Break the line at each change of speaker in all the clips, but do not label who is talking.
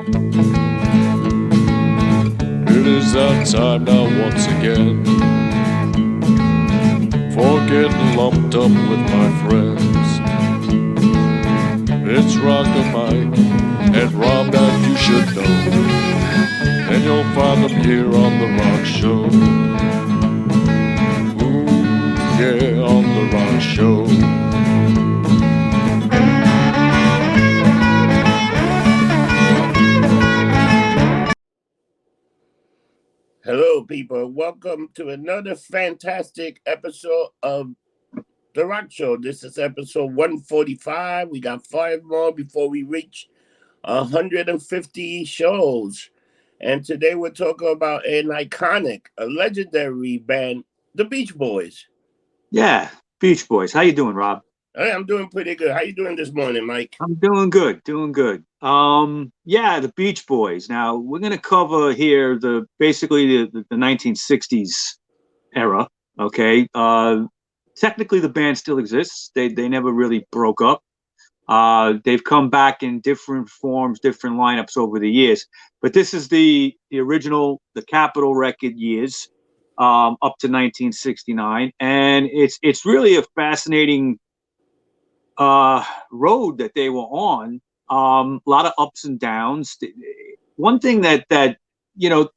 It is that time now once again, for getting lumped up with my friends. It's RockerMike and Rob that you should know, and you'll find them here on the Rock Show. Ooh, yeah, on the Rock Show.
Hello, people. Welcome to another fantastic episode of The Rock Show. This is episode 145. We got 5 more before we reach 150 shows. And today we're talking about an iconic, a legendary band, the Beach Boys.
Yeah, Beach Boys. How you doing, Rob?
Hey, I'm doing pretty good. How you doing this morning, Mike?
I'm doing good, doing good. Yeah, the Beach Boys. Now we're gonna cover here basically the 1960s era. Okay. Technically the band still exists. They never really broke up. They've come back in different forms, different lineups over the years. But this is the original, the Capitol record years, up to 1969, and it's really a fascinating road that they were on. A lot of ups and downs. One thing that you know,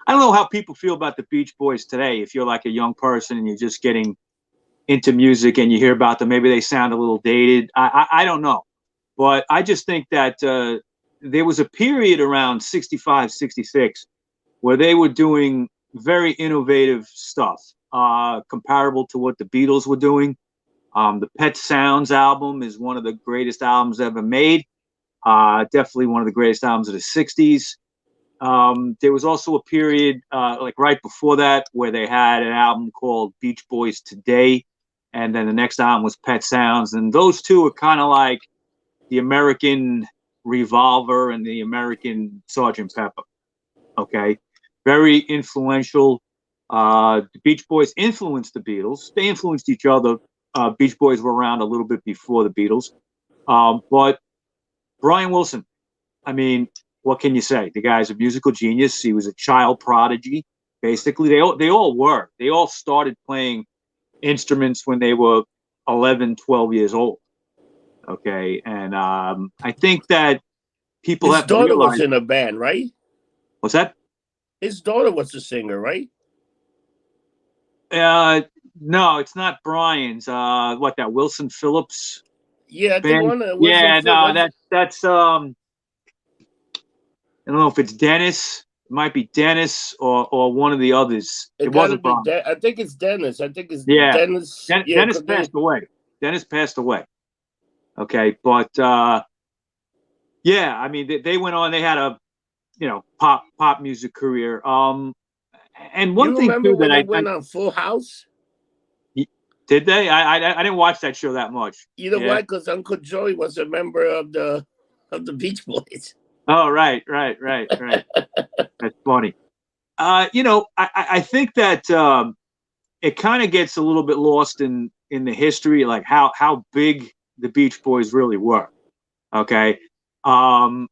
I don't know how people feel about the Beach Boys today. If you're like a young person and you're just getting into music and you hear about them, maybe they sound a little dated. I don't know, but I just think that there was a period around 65, 66 where they were doing very innovative stuff, comparable to what the Beatles were doing. The Pet Sounds album is one of the greatest albums ever made. Definitely one of the greatest albums of the 60s. There was also a period like right before that where they had an album called Beach Boys Today, and then the next album was Pet Sounds, and those two are kind of like the American Revolver and the American Sgt. Pepper. Okay, very influential. The Beach Boys influenced the Beatles. They influenced each other. Beach Boys were around a little bit before the Beatles, but Brian Wilson, I mean, what can you say? The guy's a musical genius. He was a child prodigy. Basically, they all were. They all started playing instruments when they were 11, 12 years old. Okay, and I think that people have to realize. His daughter
was in a band, right?
What's that?
His daughter was a singer, right?
No, it's not Brian's. What, that Wilson Phillips?
Yeah, I think one of
that's I don't know if it's Dennis. It might be Dennis or one of the others. It wasn't Brian.
I think it's Dennis. I think it's Dennis.
Dennis passed away. Dennis passed away. Okay, but yeah, I mean they went on. They had a pop music career. And one thing too that I
went on Full House.
Did they? I didn't watch that show that much.
You know why? Because Uncle Joey was a member of the Beach Boys.
Oh, right. That's funny. I think that it kind of gets a little bit lost in the history, like how big the Beach Boys really were. Okay. #1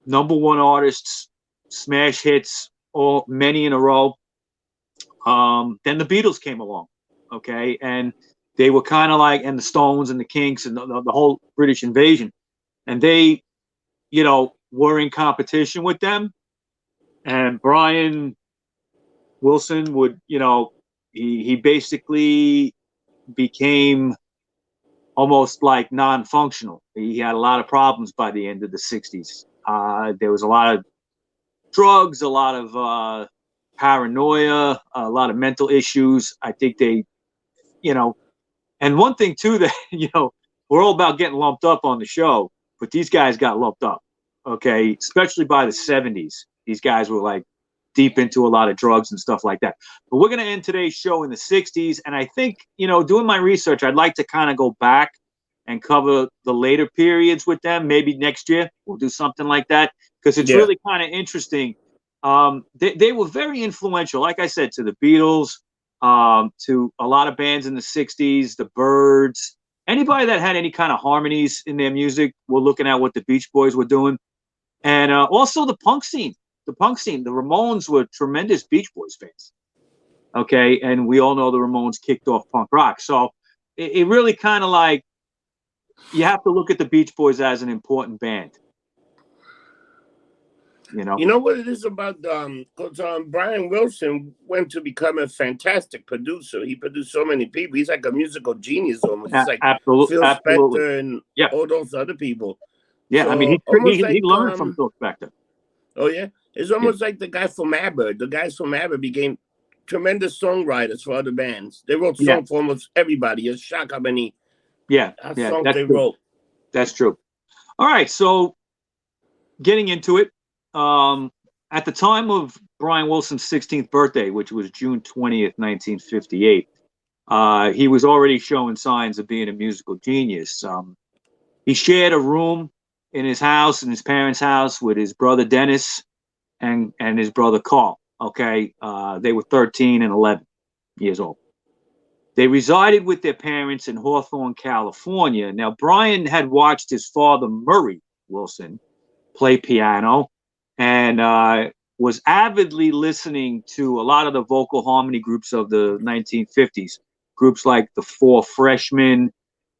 artists, smash hits, many in a row. Then the Beatles came along. Okay, and they were kind of like, and the Stones and the Kinks and the whole British invasion, and they, were in competition with them. And Brian Wilson would, he basically became almost like non-functional. He had a lot of problems by the end of the 60s. There was a lot of drugs, a lot of paranoia, a lot of mental issues. I think they, and one thing too that, we're all about getting lumped up on the show, but these guys got lumped up. Okay. Especially by the 70s. These guys were like deep into a lot of drugs and stuff like that. But we're going to end today's show in the 60s. And I think, doing my research, I'd like to kind of go back and cover the later periods with them. Maybe next year we'll do something like that, because it's really kind of interesting. They were very influential, like I said, to the Beatles, to a lot of bands in the 60s, the Byrds, anybody that had any kind of harmonies in their music. We're looking at what the Beach Boys were doing. And also the punk scene. The Ramones were tremendous Beach Boys fans. Okay, and we all know the Ramones kicked off punk rock. So it really kind of like, you have to look at the Beach Boys as an important band. You know
what it is about because Brian Wilson went to become a fantastic producer. He produced so many people. He's like a musical genius almost. He's like
absolutely,
Phil
absolutely.
Spector and all those other people.
Yeah,
so
I mean, he learned from Phil Spector.
Oh yeah, it's almost like the guy from ABBA. The guys from ABBA became tremendous songwriters for other bands. They wrote songs for almost everybody. It's shocked how many songs they wrote.
That's true. All right, so getting into it. At the time of Brian Wilson's 16th birthday, which was June 20th, 1958, he was already showing signs of being a musical genius. He shared a room in his house, in his parents' house, with his brother Dennis and his brother Carl. Okay, they were 13 and 11 years old. They resided with their parents in Hawthorne, California. Now, Brian had watched his father, Murray Wilson, play piano, and was avidly listening to a lot of the vocal harmony groups of the 1950s. Groups like the Four Freshmen,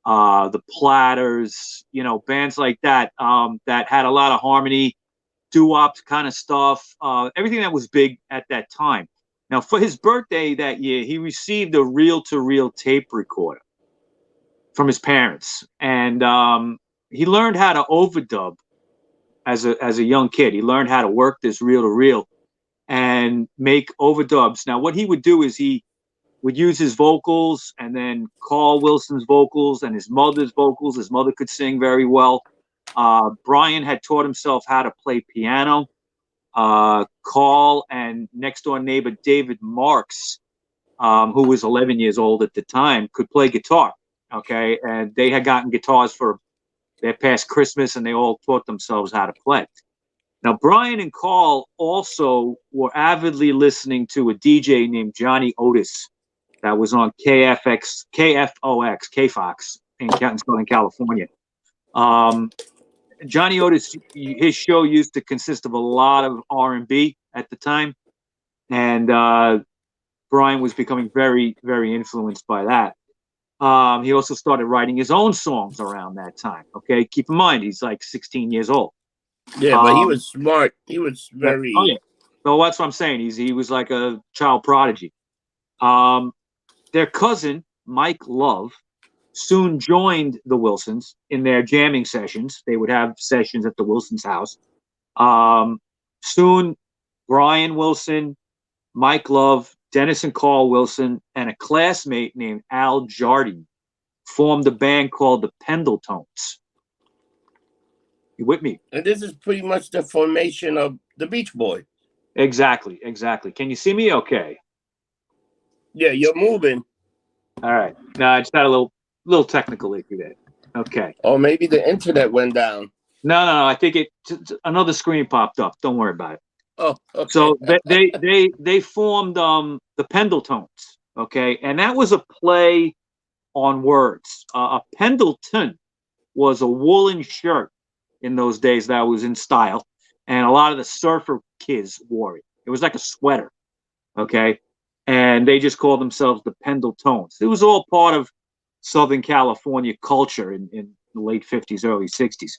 the Platters, bands like that, that had a lot of harmony, doo-wop kind of stuff, everything that was big at that time. Now, for his birthday that year, he received a reel-to-reel tape recorder from his parents, and he learned how to overdub as a young kid. He learned how to work this reel-to-reel and make overdubs. Now, what he would do is he would use his vocals and then Carl Wilson's vocals and his mother's vocals. His mother could sing very well. Brian had taught himself how to play piano. Carl and next door neighbor David Marks, who was 11 years old at the time, could play guitar. Okay, and they had gotten guitars for their past Christmas, and they all taught themselves how to play. Now, Brian and Carl also were avidly listening to a DJ named Johnny Otis that was on KFOX in Southern California. Johnny Otis, his show used to consist of a lot of R&B at the time, and Brian was becoming very, very influenced by that. He also started writing his own songs around that time. Okay, keep in mind he's like 16 years old.
Yeah, but he was smart. He was very.
Oh yeah. So that's what I'm saying. He was like a child prodigy. Their cousin Mike Love soon joined the Wilsons in their jamming sessions. They would have sessions at the Wilsons' house. Soon, Brian Wilson, Mike Love, Dennis and Carl Wilson, and a classmate named Al Jardine formed a band called the Pendletones. You with me?
And this is pretty much the formation of the Beach Boys.
Exactly. Can you see me okay?
Yeah, you're moving.
All right. No, I just had a little technical issue there. Okay.
Or maybe the internet went down.
No. I think another screen popped up. Don't worry about it.
Oh, okay.
So they formed the Pendletones, okay, and that was a play on words. A Pendleton was a woolen shirt in those days that was in style, and a lot of the surfer kids wore it. It was like a sweater, okay, and they just called themselves the Pendletones. It was all part of Southern California culture in the late 50s, early 60s.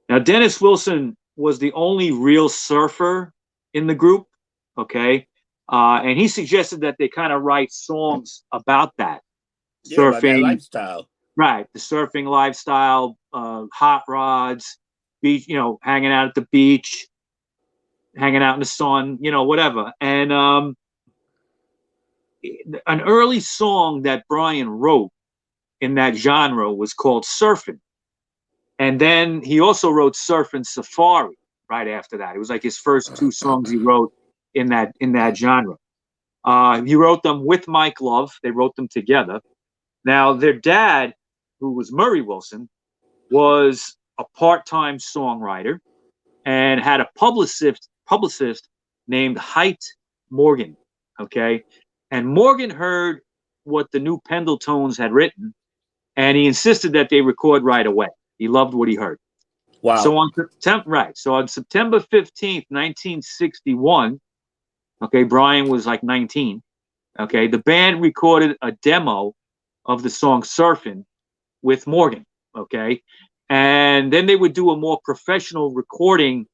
Now, Dennis Wilson was the only real surfer in the group, okay? And he suggested that they kind of write songs about that.
Surfing. About that lifestyle.
Right, the surfing lifestyle, hot rods, beach, hanging out at the beach, hanging out in the sun, whatever. And an early song that Brian wrote in that genre was called Surfing. And then he also wrote Serpent Safari right after that. It was like his first two songs he wrote in that genre. He wrote them with Mike Love. They wrote them together. Now, their dad, who was Murray Wilson, was a part-time songwriter and had a publicist named Height Morgan, okay? And Morgan heard what the new Pendletones had written, and he insisted that they record right away. He loved what he heard.
Wow.
So on September 15th, 1961, okay, Brian was like 19. Okay, the band recorded a demo of the song Surfin' with Morgan. Okay, and then they would do a more professional recording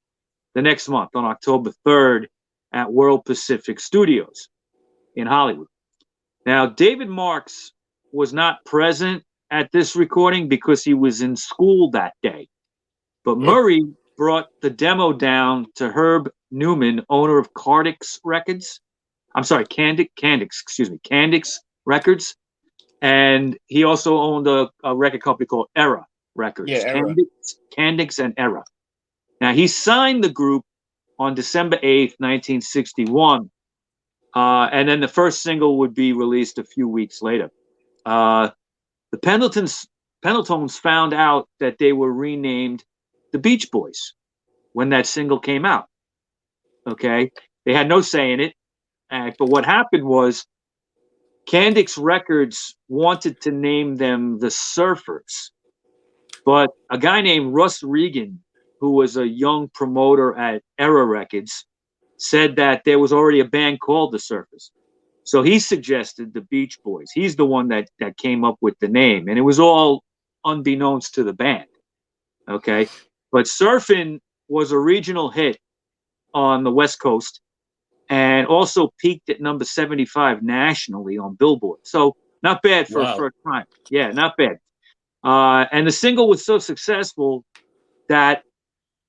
the next month on October 3rd at World Pacific Studios in Hollywood. Now, David Marks was not present at this recording because he was in school that day. But Murray brought the demo down to Herb Newman, owner of Candix Records. I'm sorry, Candix Records. And he also owned a record company called Era Records.
Yeah, Era.
Candix and Era. Now, he signed the group on December 8th, 1961. And then the first single would be released a few weeks later. The Pendletons found out that they were renamed the Beach Boys when that single came out. Okay, they had no say in it, but what happened was Candix Records wanted to name them the Surfers, but a guy named Russ Regan, who was a young promoter at Era Records, said that there was already a band called the Surfers. So he suggested the Beach Boys. He's the one that came up with the name, and it was all unbeknownst to the band. Okay, but Surfin' was a regional hit on the West Coast and also peaked at number 75 nationally on Billboard. So not bad for a first time. Yeah, not bad. And the single was so successful that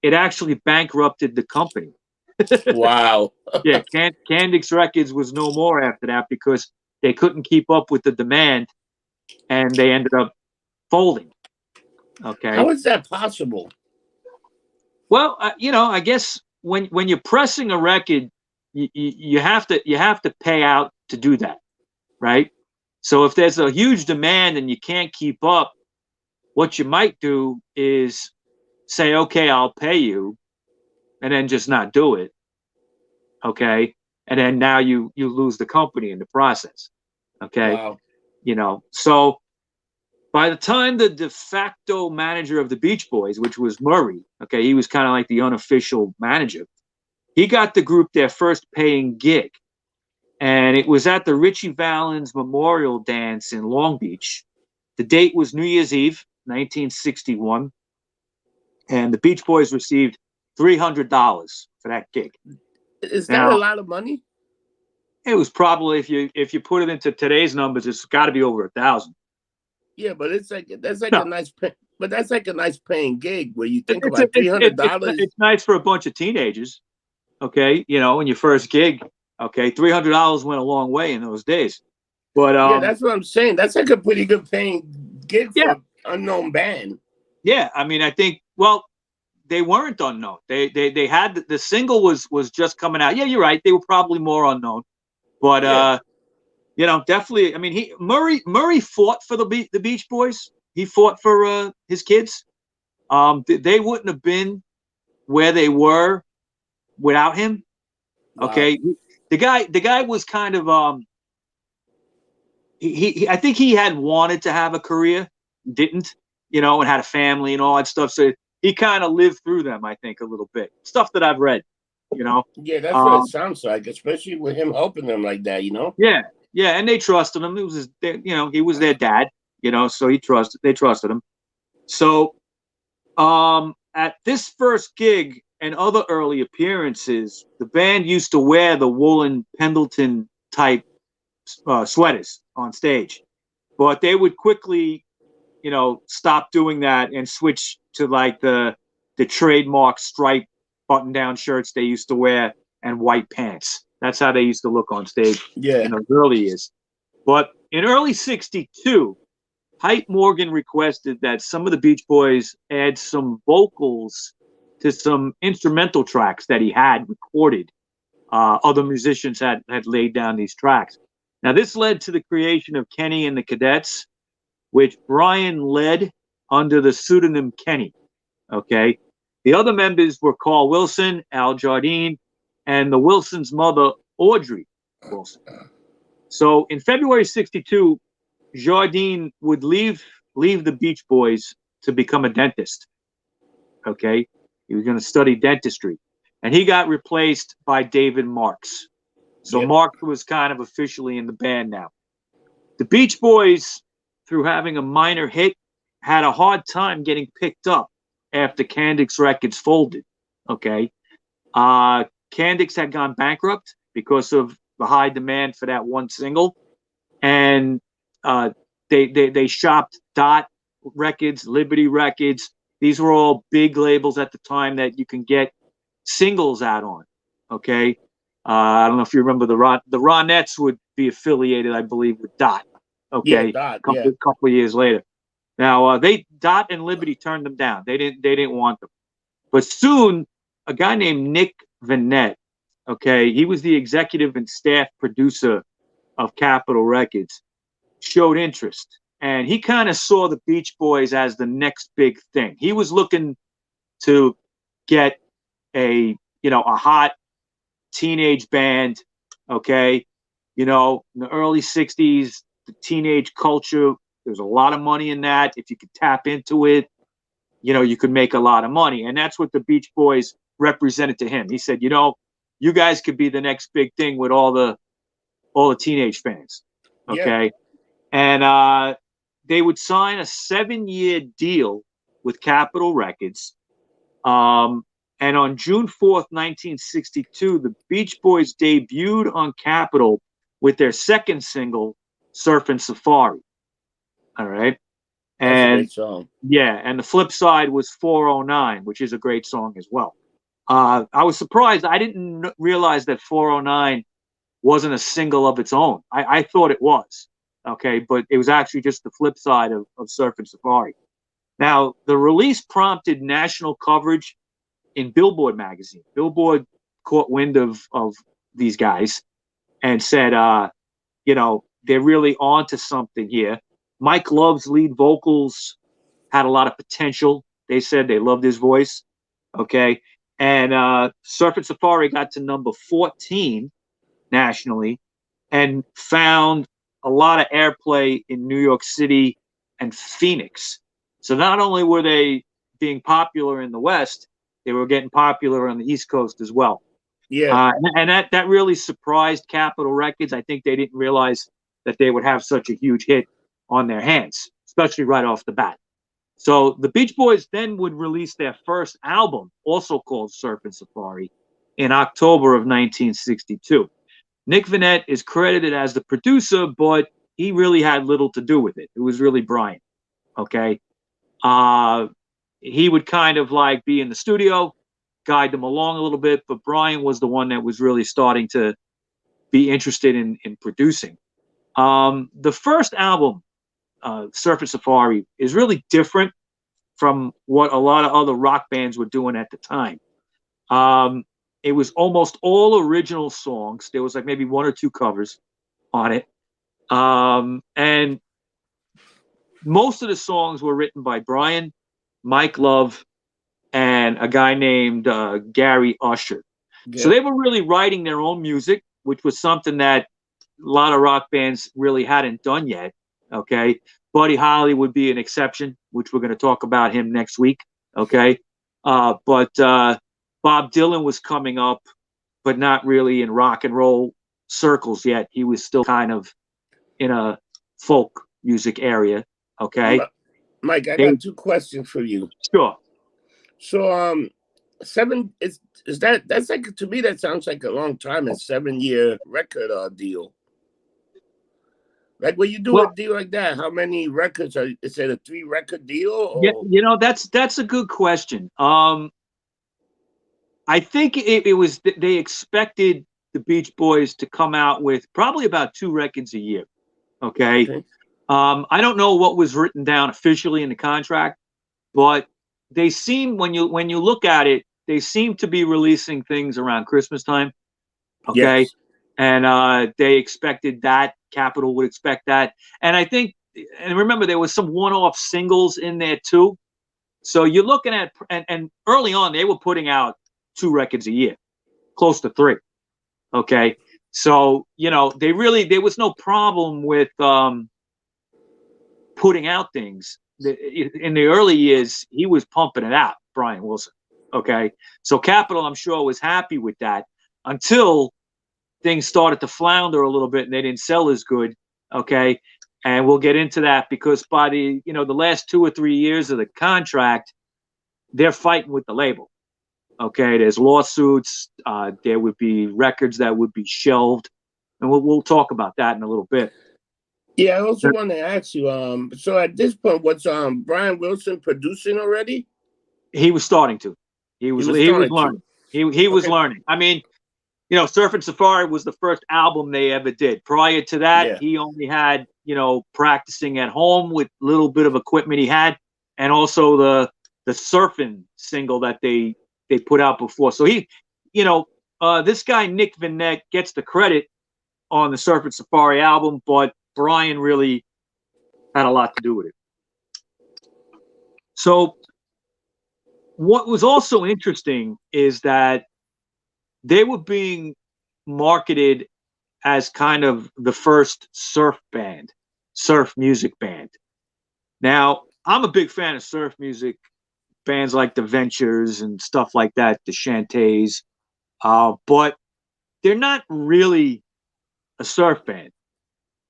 it actually bankrupted the company.
Wow.
Yeah, Candix Records was no more after that because they couldn't keep up with the demand, and they ended up folding. Okay.
How is that possible?
Well, I guess when you're pressing a record, you have to pay out to do that, right? So if there's a huge demand and you can't keep up, what you might do is say, okay, I'll pay you, and then just not do it. Okay, and then now you lose the company in the process. Okay,
wow.
So by the time the de facto manager of the Beach Boys, which was Murray, okay, he was kind of like the unofficial manager, he got the group their first paying gig, and it was at the Ritchie Valens Memorial Dance in Long Beach. The date was New Year's Eve, 1961, and the Beach Boys received $300 for that gig.
Is that a lot of money?
It was probably, if you put it into today's numbers, it's got to be over 1,000.
Yeah, but that's like a nice paying gig where you think about $300.
It's nice for a bunch of teenagers. Okay, in your first gig. Okay, $300 went a long way in those days. But
yeah, that's what I'm saying. That's like a pretty good paying gig for an unknown band.
Yeah, I mean, I think they weren't unknown. They had the single was just coming out. Yeah, you're right. They were probably more unknown, but definitely. I mean, Murray fought for the Beach Boys. He fought for his kids. They wouldn't have been where they were without him. Wow. Okay, the guy was kind of I think he had wanted to have a career, didn't, and had a family and all that stuff. So he kind of lived through them, I think, a little bit. Stuff that I've read,
Yeah, that's what it sounds like, especially with him helping them like that,
Yeah, and they trusted him. It was he was their dad, so they trusted him. So, at this first gig and other early appearances, the band used to wear the woolen Pendleton type sweaters on stage, but they would quickly stop doing that and switch to like the trademark striped button-down shirts they used to wear and white pants. That's how they used to look on stage in those early years. But in early '62, Hype Morgan requested that some of the Beach Boys add some vocals to some instrumental tracks that he had recorded. Other musicians had laid down these tracks. Now, this led to the creation of Kenny and the Cadets, which Brian led under the pseudonym Kenny. Okay. The other members were Carl Wilson, Al Jardine, and the Wilsons' mother, Audrey Wilson. So in February '62, Jardine would leave the Beach Boys to become a dentist. Okay, he was going to study dentistry, and he got replaced by David Marks. So
Yep.
Marks was kind of officially in the band now. The Beach Boys, through having a minor hit, had a hard time getting picked up after Candix Records folded. Okay, Candix had gone bankrupt because of the high demand for that one single, and they shopped Dot Records, Liberty Records. These were all big labels at the time that you can get singles out on. Okay, I don't know if you remember the Ronettes would be affiliated, I believe, with Dot. Okay,
Yeah, Dot.
a couple of years later. Now Dot and Liberty turned them down. They didn't want them. But soon, a guy named Nick Vanette, okay, he was the executive and staff producer of Capitol Records, showed interest. And he kind of saw the Beach Boys as the next big thing. He was looking to get a hot teenage band, okay? In the early 60s, the teenage culture, there's a lot of money in that. If you could tap into it, you could make a lot of money. And that's what the Beach Boys represented to him. He said, you guys could be the next big thing with all the teenage fans. Okay.
Yep.
And they would sign a 7-year deal with Capitol Records. And on June 4th, 1962, the Beach Boys debuted on Capitol with their second single, Serpent Safari. All right.
That's a
And
great song.
yeah, and the flip side was 409, which is a great song as well. I was surprised. I didn't realize that 409 wasn't a single of its own. I thought it was. Okay, but it was actually just the flip side of Serpent Safari. Now, the release prompted national coverage in Billboard magazine. Billboard caught wind of these guys and said, they're really onto something here. Mike Love's lead vocals had a lot of potential. They said they loved his voice. Okay. And Serpent Safari got to number 14 nationally and found a lot of airplay in New York City and Phoenix. So not only were they being popular in the West, they were getting popular on the East Coast as well.
Yeah.
And that really surprised Capitol Records. I think they didn't realize that they would have such a huge hit on their hands, especially right off the bat. So the Beach Boys then would release their first album, also called Serpent Safari, in October of 1962. Nick Vanette is credited as the producer, but he really had little to do with it. It was really Brian. Okay. He would kind of like be in the studio, guide them along a little bit, but Brian was the one that was really starting to be interested in producing. The first album, Serpent Safari, is really different from what a lot of other rock bands were doing at the time. It was almost all original songs. There was like maybe one or two covers on it. And most of the songs were written by Brian, Mike Love, and a guy named Gary Usher. Yeah. So they were really writing their own music, which was something that a lot of rock bands really hadn't done yet. Okay. Buddy Holly would be an exception, which we're going to talk about him next week. Okay. But Bob Dylan was coming up, but not really in rock and roll circles yet. He was still kind of in a folk music area. Okay.
Mike, I got two questions for you.
Sure.
So, that's like, to me, that sounds like a long time, a 7-year record deal. Like when you do a deal like that, how many records is it a 3-record deal? Or?
Yeah, that's a good question. I think it was, they expected the Beach Boys to come out with probably about 2 records a year. Okay. I don't know what was written down officially in the contract, but they seem, when you look at it, they seem to be releasing things around Christmas time. Okay. Yes. And they expected that. Capitol would expect that. And I think, and remember, there was some one-off singles in there too. So you're looking at, and early on, they were putting out 2 records a year, close to 3. Okay. So, there was no problem with putting out things. In the early years, he was pumping it out. Brian Wilson. Okay, so Capitol, I'm sure, was happy with that until things started to flounder a little bit and they didn't sell as good. Okay, and we'll get into that because by the last 2 or 3 years of the contract, they're fighting with the label. Okay, there's lawsuits. There would be records that would be shelved, and we'll talk about that in a little bit.
Yeah, I also want to ask you. So at this point, was Brian Wilson producing already?
He was starting to. He was learning. He was learning. I mean, Serpent Safari was the first album they ever did. Prior to that, he only had practicing at home with little bit of equipment he had, and also the Surfing single that they put out before. So he, this guy Nick Vinette gets the credit on the Serpent Safari album, but Brian really had a lot to do with it. So what was also interesting is that they were being marketed as kind of the first surf music band. Now, I'm a big fan of surf music, bands like the Ventures and stuff like that, the Shantays, but they're not really a surf band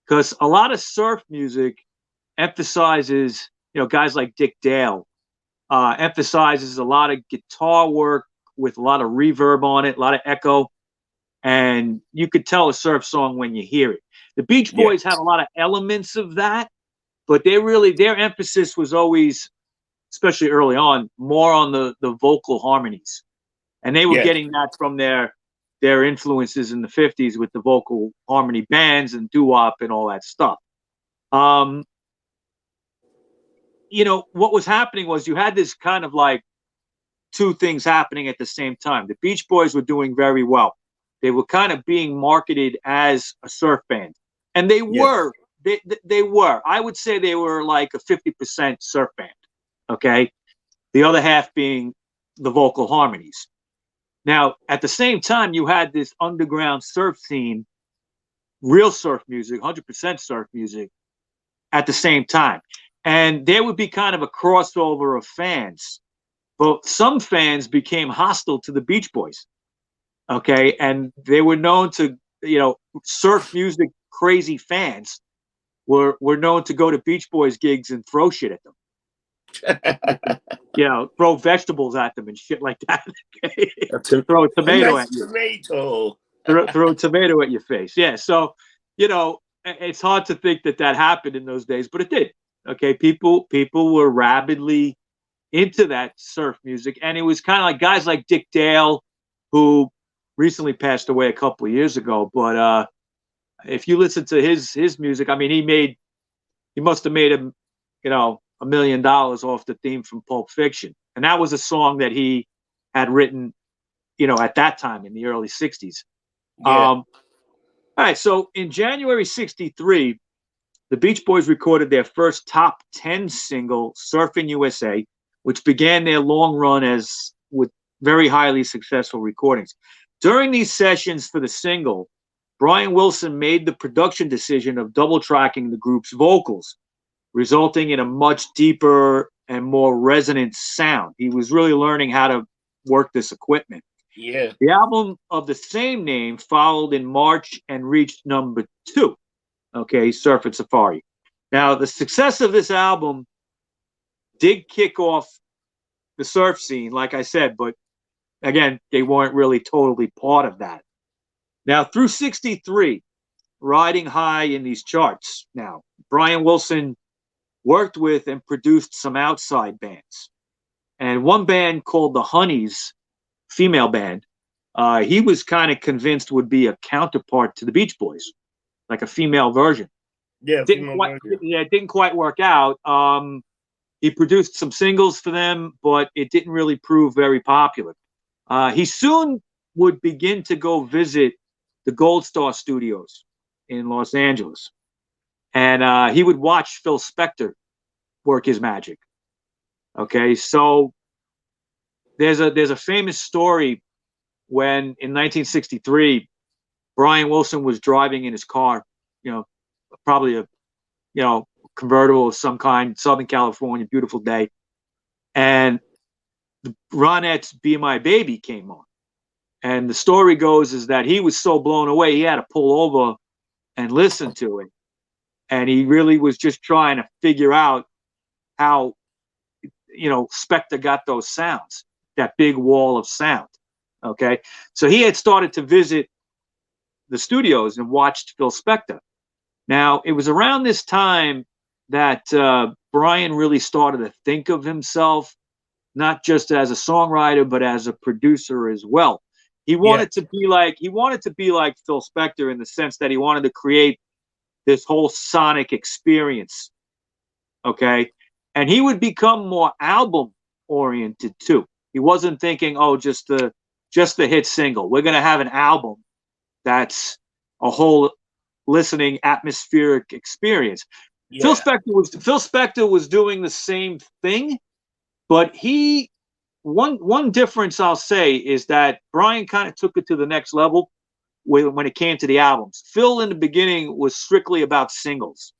because a lot of surf music emphasizes, guys like Dick Dale, emphasizes a lot of guitar work with a lot of reverb on it, a lot of echo, and you could tell a surf song when you hear it. The Beach Boys have a lot of elements of that, but their emphasis was always, especially early on, more on the vocal harmonies, and they were getting that from their influences in the 50s with the vocal harmony bands and doo-wop and all that stuff. What was happening was you had this kind of like two things happening at the same time. The Beach Boys were doing very well. They were kind of being marketed as a surf band, and they were. They were. I would say they were like a 50% surf band. Okay, the other half being the vocal harmonies. Now, at the same time, you had this underground surf scene, real surf music, 100% surf music, at the same time. And there would be kind of a crossover of fans. But some fans became hostile to the Beach Boys. Okay, and they were known to, surf music crazy fans were known to go to Beach Boys gigs and throw shit at them. Throw vegetables at them and shit like that. Throw a tomato at you. Throw a tomato at your face. Yeah. So, it's hard to think that happened in those days, but it did. Okay. People were rabidly into that surf music. And it was kind of like guys like Dick Dale, who recently passed away a couple of years ago. But if you listen to his music, I mean, he must have made $1 million off the theme from Pulp Fiction. And that was a song that he had written, at that time in the early 60s. All right. So in January 63, the Beach Boys recorded their first top 10 single, Surfing USA, which began their long run with very highly successful recordings. During these sessions for the single, Brian Wilson made the production decision of double tracking the group's vocals, resulting in a much deeper and more resonant sound. He was really learning how to work this equipment.
Yeah.
The album of the same name followed in March and reached number 2. Okay, Serpent Safari. Now, the success of this album did kick off the surf scene, like I said, but again, they weren't really totally part of that. Now, through 63, riding high in these charts. Now, Brian Wilson worked with and produced some outside bands. And one band called the Honeys, female band, he was kind of convinced would be a counterpart to the Beach Boys, like a female version.
Yeah,
it didn't quite work out. He produced some singles for them, but it didn't really prove very popular. He soon would begin to go visit the Gold Star Studios in Los Angeles. And he would watch Phil Spector work his magic. Okay, so there's a famous story when in 1963, Brian Wilson was driving in his car, probably a convertible of some kind, Southern California, beautiful day. And Ronette's "Be My Baby" came on. And the story goes is that he was so blown away, he had to pull over and listen to it. And he really was just trying to figure out how, Spector got those sounds, that big wall of sound. Okay. So he had started to visit the studios and watched Phil Spector. Now, it was around this time that Brian really started to think of himself, not just as a songwriter, but as a producer as well. He wanted to be like Phil Spector in the sense that he wanted to create this whole sonic experience. Okay. And he would become more album oriented too. He wasn't thinking, oh, just the hit single. We're going to have an album that's a whole listening atmospheric experience. Yeah. Phil Spector was doing the same thing, but one difference I'll say is that Brian kind of took it to the next level when it came to the albums. Phil in the beginning was strictly about singles,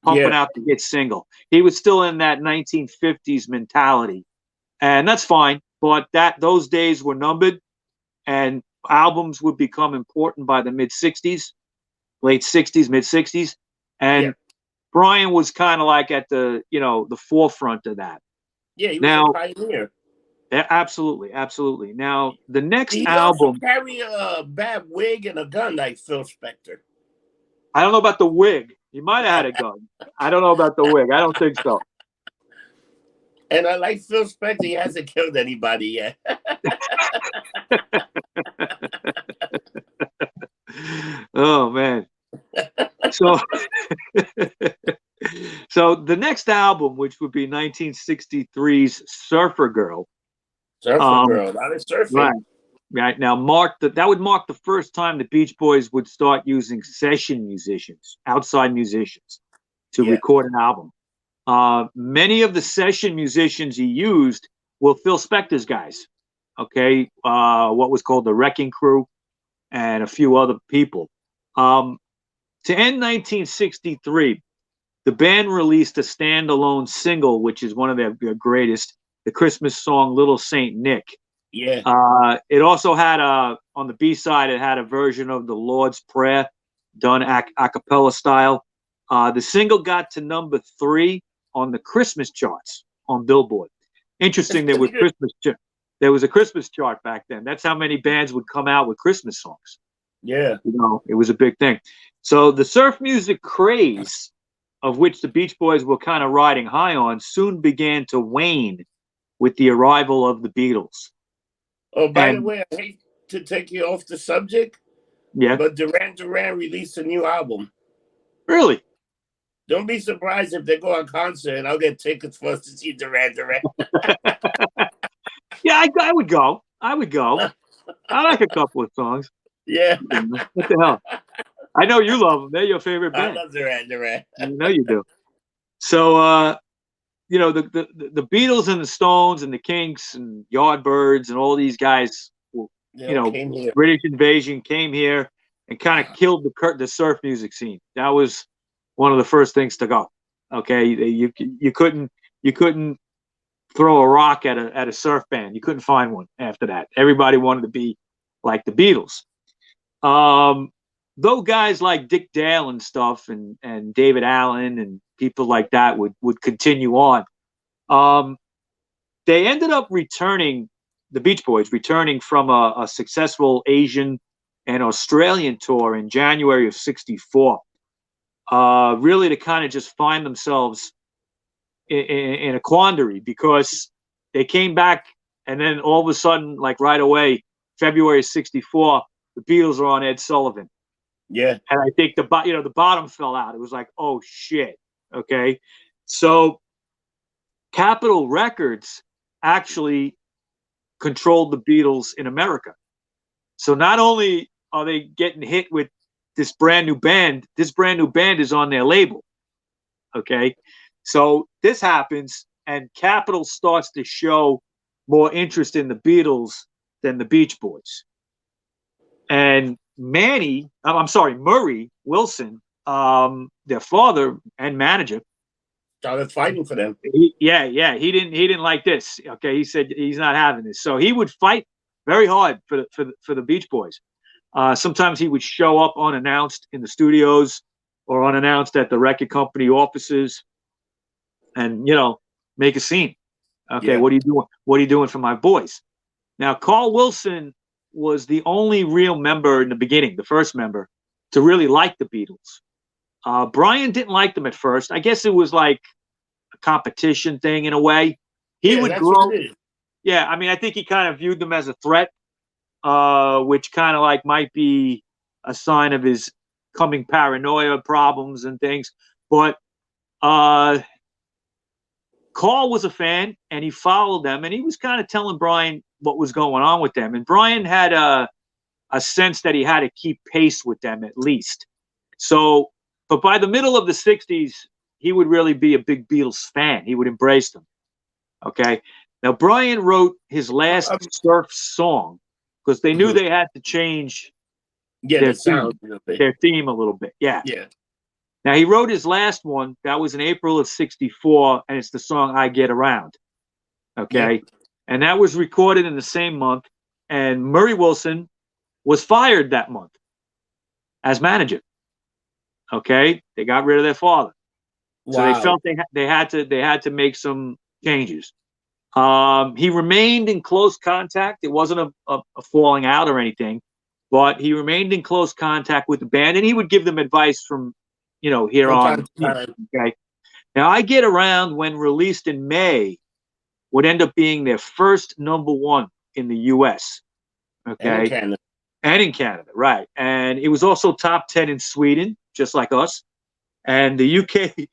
pumping out the hit single. He was still in that 1950s mentality, and that's fine. But those days were numbered, and albums would become important by the mid-60s, late 60s, mid-60s, and Brian was kind of like at the forefront of that.
Yeah, he was a pioneer.
Yeah, absolutely. Now, the next
album. He also carry a bad wig and a gun like Phil Spector.
I don't know about the wig. He might have had a gun. I don't know about the wig. I don't think so.
And I like Phil Spector. He hasn't killed anybody yet.
Oh, man. So the next album, which would be 1963's Surfer Girl.
Surfer Girl, that is surfing.
Right. Now, that would mark the first time the Beach Boys would start using session musicians, outside musicians, to record an album. Many of the session musicians he used were Phil Spector's guys. Okay. What was called the Wrecking Crew and a few other people. To end 1963, the band released a standalone single, which is one of their greatest, the Christmas song "Little Saint Nick."
Yeah.
It also had on the B-side, it had a version of the Lord's Prayer done a cappella style. The single got to number 3 on the Christmas charts on Billboard. Interesting, there was a Christmas chart back then. That's how many bands would come out with Christmas songs.
Yeah.
It was a big thing. So the surf music craze, of which the Beach Boys were kind of riding high on, soon began to wane with the arrival of the Beatles.
Oh, by the way, I hate to take you off the subject.
Yeah.
But Duran Duran released a new album.
Really?
Don't be surprised if they go on concert and I'll get tickets for us to see Duran Duran.
Yeah, I would go. I like a couple of songs.
Yeah.
What the hell? I know you love them. They're your favorite band.
I love Duran Duran.
I know you do. So, the Beatles and the Stones and the Kinks and Yardbirds and all these guys, British Invasion came here and kind of killed the surf music scene. That was one of the first things to go. Okay, you couldn't throw a rock at a surf band. You couldn't find one after that. Everybody wanted to be like the Beatles. Though guys like Dick Dale and stuff and David Allen and people like that would continue on. They ended up the Beach Boys returning from a successful Asian and Australian tour in January of '64, really to kind of just find themselves in a quandary, because they came back and then all of a sudden, like right away, February of '64, the Beatles are on Ed Sullivan.
Yeah.
And I think the bottom fell out. It was like, oh shit. Okay. So Capitol Records actually controlled the Beatles in America. So not only are they getting hit with this brand new band is on their label. Okay. So this happens and Capitol starts to show more interest in the Beatles than the Beach Boys. And Murray Wilson, their father and manager,
Started fighting for them.
He didn't like this. Okay, he said he's not having this. So he would fight very hard for the Beach Boys. Sometimes he would show up unannounced in the studios or unannounced at the record company offices, and make a scene. Okay, what are you doing? What are you doing for my boys? Now, Carl Wilson was the only real member in the beginning, the first member, to really like the Beatles. Brian didn't like them at first. I guess it was like a competition thing in a way. He would grow. Yeah, I mean, I think he kind of viewed them as a threat, which kind of like might be a sign of his coming paranoia problems and things. But Carl was a fan, and he followed them, and he was kind of telling Brian what was going on with them. And Brian had a sense that he had to keep pace with them at least. So, but by the middle of the 60s, he would really be a big Beatles fan. He would embrace them. Okay. Now, Brian wrote his last surf song because they knew they had to change their theme a little bit. Yeah. Now, he wrote his last one. That was in April of 64, and it's the song I Get Around. Okay. Yeah. And that was recorded in the same month, and Murray Wilson was fired that month as manager. Okay. They got rid of their father. Wow. So they felt they had to make some changes. He remained in close contact. It wasn't a falling out or anything, but he remained in close contact with the band, and he would give them advice from, here on. Okay. Now, I Get Around, when released in May, would end up being their first #1 in the U.S. Okay. And in Canada, right. And it was also top 10 in Sweden, just like us. And the UK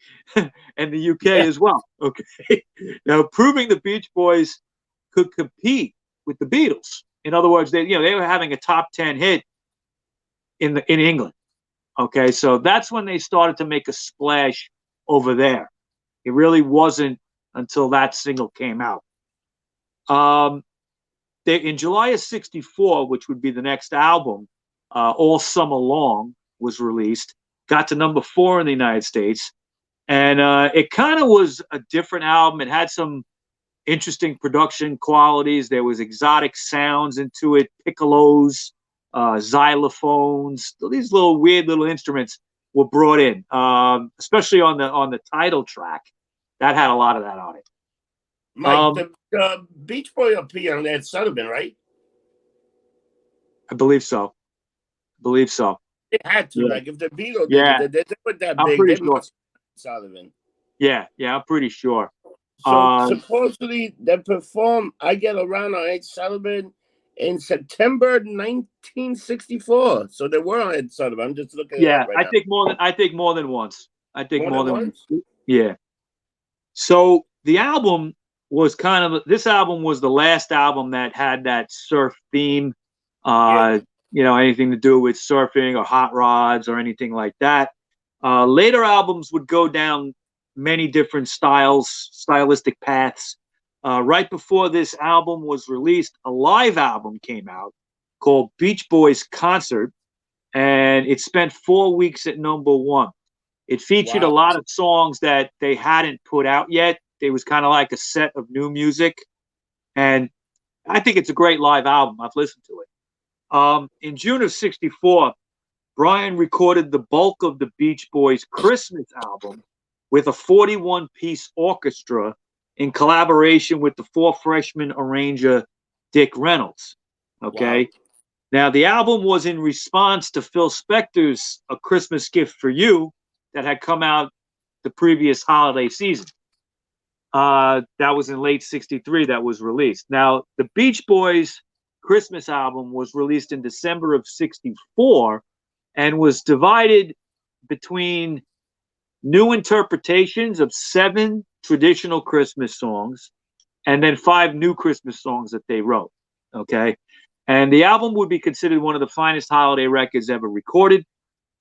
as well. Okay. Now, proving the Beach Boys could compete with the Beatles. In other words, they were having a top 10 hit in England. Okay, so that's when they started to make a splash over there. It really wasn't until that single came out. In July of 64, which would be the next album, All Summer Long was released. Got to #4 in the United States. And it kind of was a different album. It had some interesting production qualities. There was exotic sounds into it, piccolos, xylophones. These little weird little instruments were brought in, especially on the title track. That had a lot of that on it.
Mike, the Beach Boy appeared on that Sullivan, right?
I believe so.
It had to, like if the Beatles they put that
I'm
big,
pretty
they
sure.
must Sullivan.
Yeah, I'm pretty sure.
So supposedly they performed I Get Around on Ed Sullivan in September 1964. So they were on Ed Sullivan. I'm just looking at it right now.
I think more than once. More than once.
Yeah.
So the album was this album was the last album that had that surf theme. Anything to do with surfing or hot rods or anything like that. Later albums would go down many different stylistic paths. Right before this album was released, a live album came out called Beach Boys Concert, and it spent 4 weeks at #1. It featured a lot of songs that they hadn't put out yet. It was kind of like a set of new music, and I think it's a great live album. I've listened to it. In June of 64, Brian recorded the bulk of the Beach Boys' Christmas album with a 41-piece orchestra in collaboration with the 4-freshman arranger Dick Reynolds. Okay. Wow. Now, the album was in response to Phil Spector's A Christmas Gift for You that had come out the previous holiday season. That was in late 63 that was released. Now, the Beach Boys' Christmas album was released in December of 64 and was divided between new interpretations of 7 traditional Christmas songs and then 5 new Christmas songs that they wrote. Okay. And the album would be considered one of the finest holiday records ever recorded.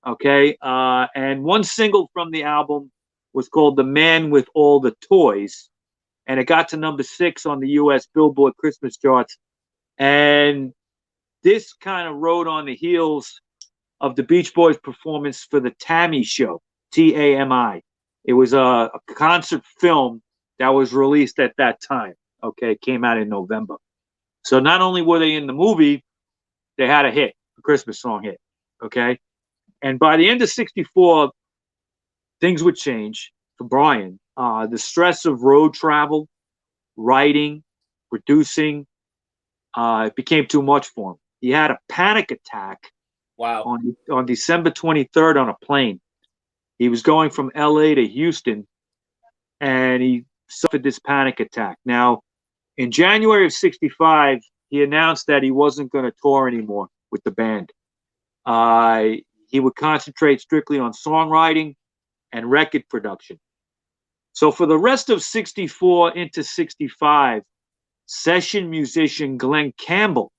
Okay. And one single from the album was called The Man with All the Toys. And it got to #6 on the US Billboard Christmas charts. And this kind of rode on the heels of the Beach Boys' performance for the Tammy Show, TAMI, It was a concert film that was released at that time. Okay, it came out in November. So not only were they in the movie, they had a hit, a Christmas song hit. Okay, and by the end of '64, things would change for Brian. The stress of road travel, writing, producing, it became too much for him. He had a panic attack.
Wow.
On December 23rd on a plane. He was going from LA to Houston, and he suffered this panic attack. Now, in January of '65, he announced that he wasn't going to tour anymore with the band. He would concentrate strictly on songwriting and record production. So for the rest of '64 into '65, session musician Glenn Campbell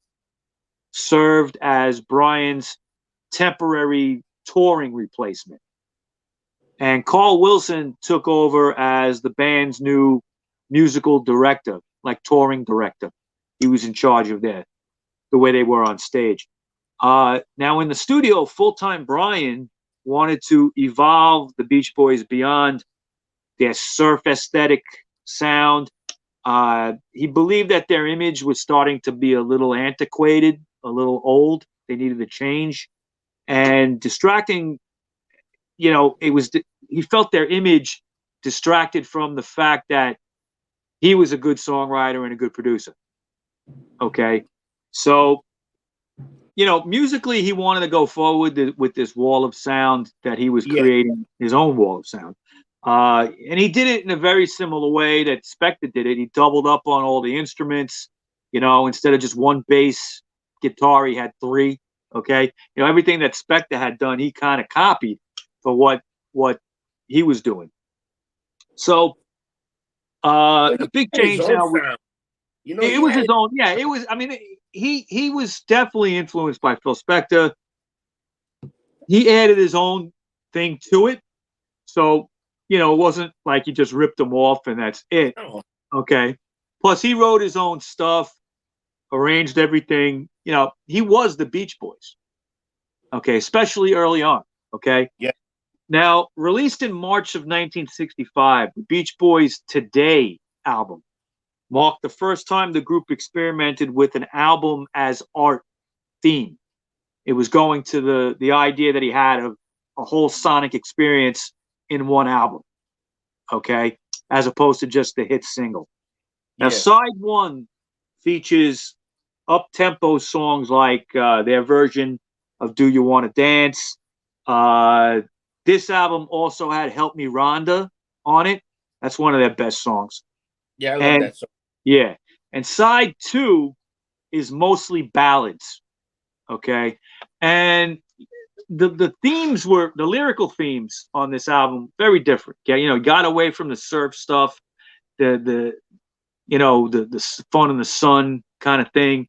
served as Brian's temporary touring replacement. And Carl Wilson took over as the band's new musical director, like touring director. He was in charge of the way they were on stage. Now in the studio, full-time Brian wanted to evolve the Beach Boys beyond their surf aesthetic sound. He believed that their image was starting to be a little antiquated, a little old. They needed a change. And distracting, he felt their image distracted from the fact that he was a good songwriter and a good producer. Okay. So, musically, he wanted to go forward with this wall of sound that he was creating, his own wall of sound. And he did it in a very similar way that Spector did it. He doubled up on all the instruments, instead of just one bass guitar, he had three. Okay. Everything that Spector had done, he kind of copied for what he was doing. So, a big change now. It was his own. Yeah, it was. I mean, he was definitely influenced by Phil Spector. He added his own thing to it. So, it wasn't like he just ripped them off and that's it. Okay. Plus, he wrote his own stuff, arranged everything. He was the Beach Boys. Okay, especially early on. Okay.
Yeah.
Now, released in March of 1965, the Beach Boys' Today album marked the first time the group experimented with an album as art theme. It was going to the idea that he had of a whole sonic experience in one album, okay, as opposed to just the hit single. Now, side one features up-tempo songs like their version of Do You Want to Dance? This album also had Help Me Rhonda on it. That's one of their best songs.
Yeah, I love that song.
Yeah. And side two is mostly ballads. Okay. And the themes were, the lyrical themes on this album, very different. Yeah, got away from the surf stuff, the fun in the sun kind of thing.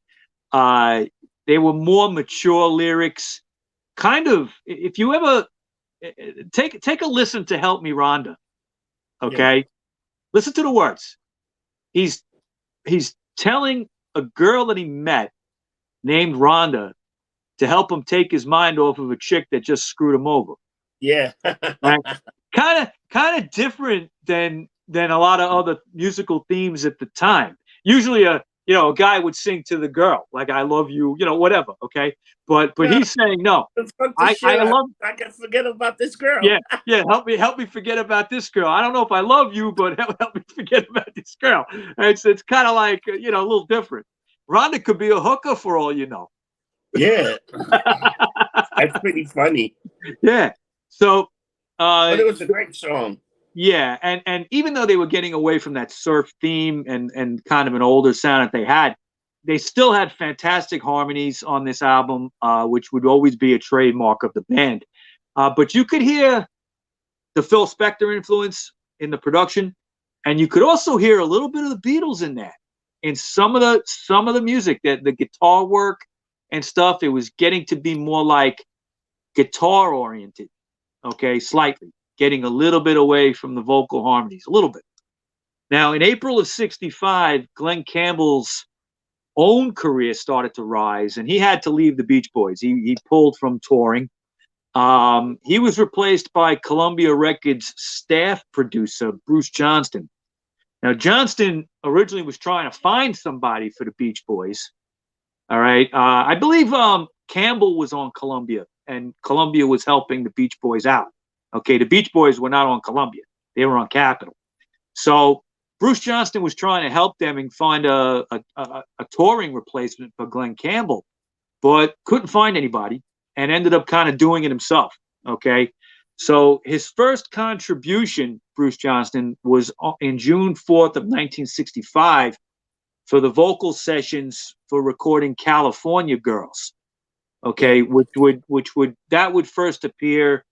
They were more mature lyrics. Kind of, if you ever take a listen to Help Me Rhonda, okay? Listen to the words. He's telling a girl that he met named Rhonda to help him take his mind off of a chick that just screwed him over.
Yeah.
Right? Kind of different than a lot of other musical themes at the time. Usually a guy would sing to the girl, like I love you, whatever, okay? But he's saying, no, I love,
I can forget about this girl.
Yeah, help me forget about this girl. I don't know if I love you, but help me forget about this girl. It's kind of like, a little different. Rhonda could be a hooker for all you know.
Yeah. That's pretty funny.
Yeah. So
but it was a great song.
Yeah, and even though they were getting away from that surf theme and kind of an older sound that they still had fantastic harmonies on this album, which would always be a trademark of the band. But you could hear the Phil Spector influence in the production, and you could also hear a little bit of the Beatles in that. In some of the music, that the guitar work and stuff, it was getting to be more like guitar oriented. Okay, slightly. Getting a little bit away from the vocal harmonies, a little bit. Now, in April of '65, Glenn Campbell's own career started to rise, and he had to leave the Beach Boys. He pulled from touring. He was replaced by Columbia Records staff producer Bruce Johnston. Now, Johnston originally was trying to find somebody for the Beach Boys. All right. I believe Campbell was on Columbia, and Columbia was helping the Beach Boys out. Okay, the Beach Boys were not on Columbia. They were on Capitol. So Bruce Johnston was trying to help them and find a touring replacement for Glenn Campbell, but couldn't find anybody and ended up kind of doing it himself. Okay. So his first contribution, Bruce Johnston, was in June 4th of 1965 for the vocal sessions for recording California Girls. Okay, which would first appear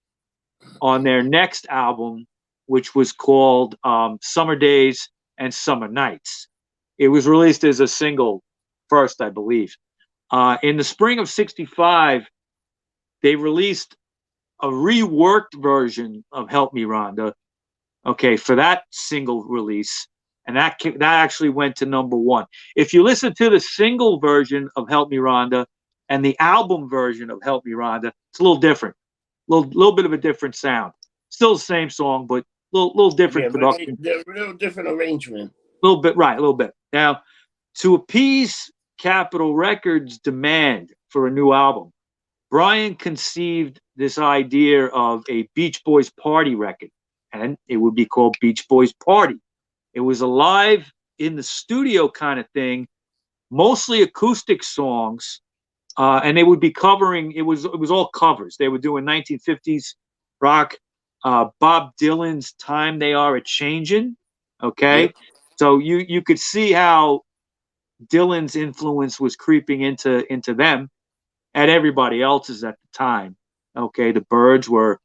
on their next album, which was called Summer Days and Summer Nights. It was released as a single first, I believe. In the spring of '65, they released a reworked version of Help Me Rhonda, okay, for that single release, and that actually went to #1. If you listen to the single version of Help Me Rhonda and the album version of Help Me Rhonda, it's a little different, little bit of a different sound. Still the same song, but little different production.
They're a little different arrangement.
A little bit. Now, to appease Capitol Records' demand for a new album, Brian conceived this idea of a Beach Boys party record, and it would be called Beach Boys Party. It was a live in the studio kind of thing, mostly acoustic songs, and they would be covering. It was all covers. They were doing 1950s rock, Bob Dylan's "Time They Are A-Changin'." Okay, yep. So you could see how Dylan's influence was creeping into them and everybody else's at the time. Okay, the Byrds were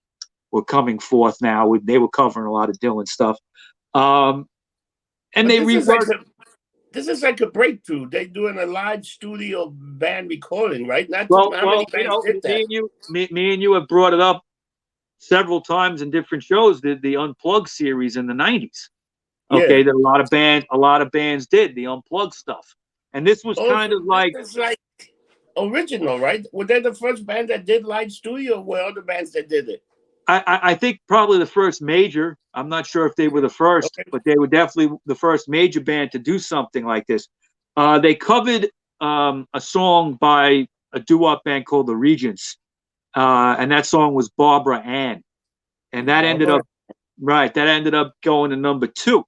coming forth now. They were covering a lot of Dylan stuff. And but they reworked.
This is like a breakthrough. They're doing a live studio band recording, right?
How many bands did that? Me and you have brought it up several times in different shows. The Unplugged series in the '90s. Okay, yeah. That a lot of bands did the Unplugged stuff, and this was kind of like.
It's like original, right? Were they the first band that did live studio, or were other bands that did it?
I think probably the first major. I'm not sure if they were the first, okay, but they were definitely the first major band to do something like this. They covered a song by a doo-wop band called the Regents, and that song was Barbara Ann, and that ended up going to #2.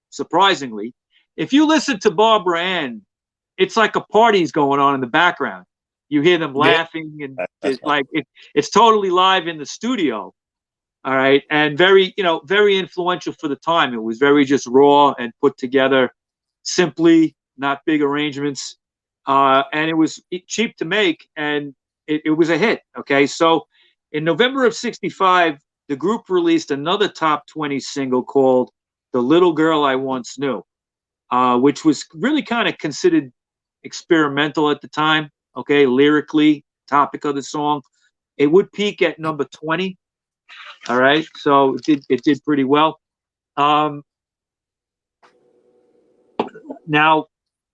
Surprisingly, if you listen to Barbara Ann, it's like a party's going on in the background. You hear them laughing, and it's totally live in the studio. All right, and very influential for the time. It was very just raw and put together simply, not big arrangements, and it was cheap to make, and it was a hit. Okay, so in November of '65, the group released another top 20 single called "The Little Girl I Once Knew," which was really kind of considered experimental at the time. Okay, lyrically, topic of the song, it would peak at #20. All right, so it did pretty well. Now,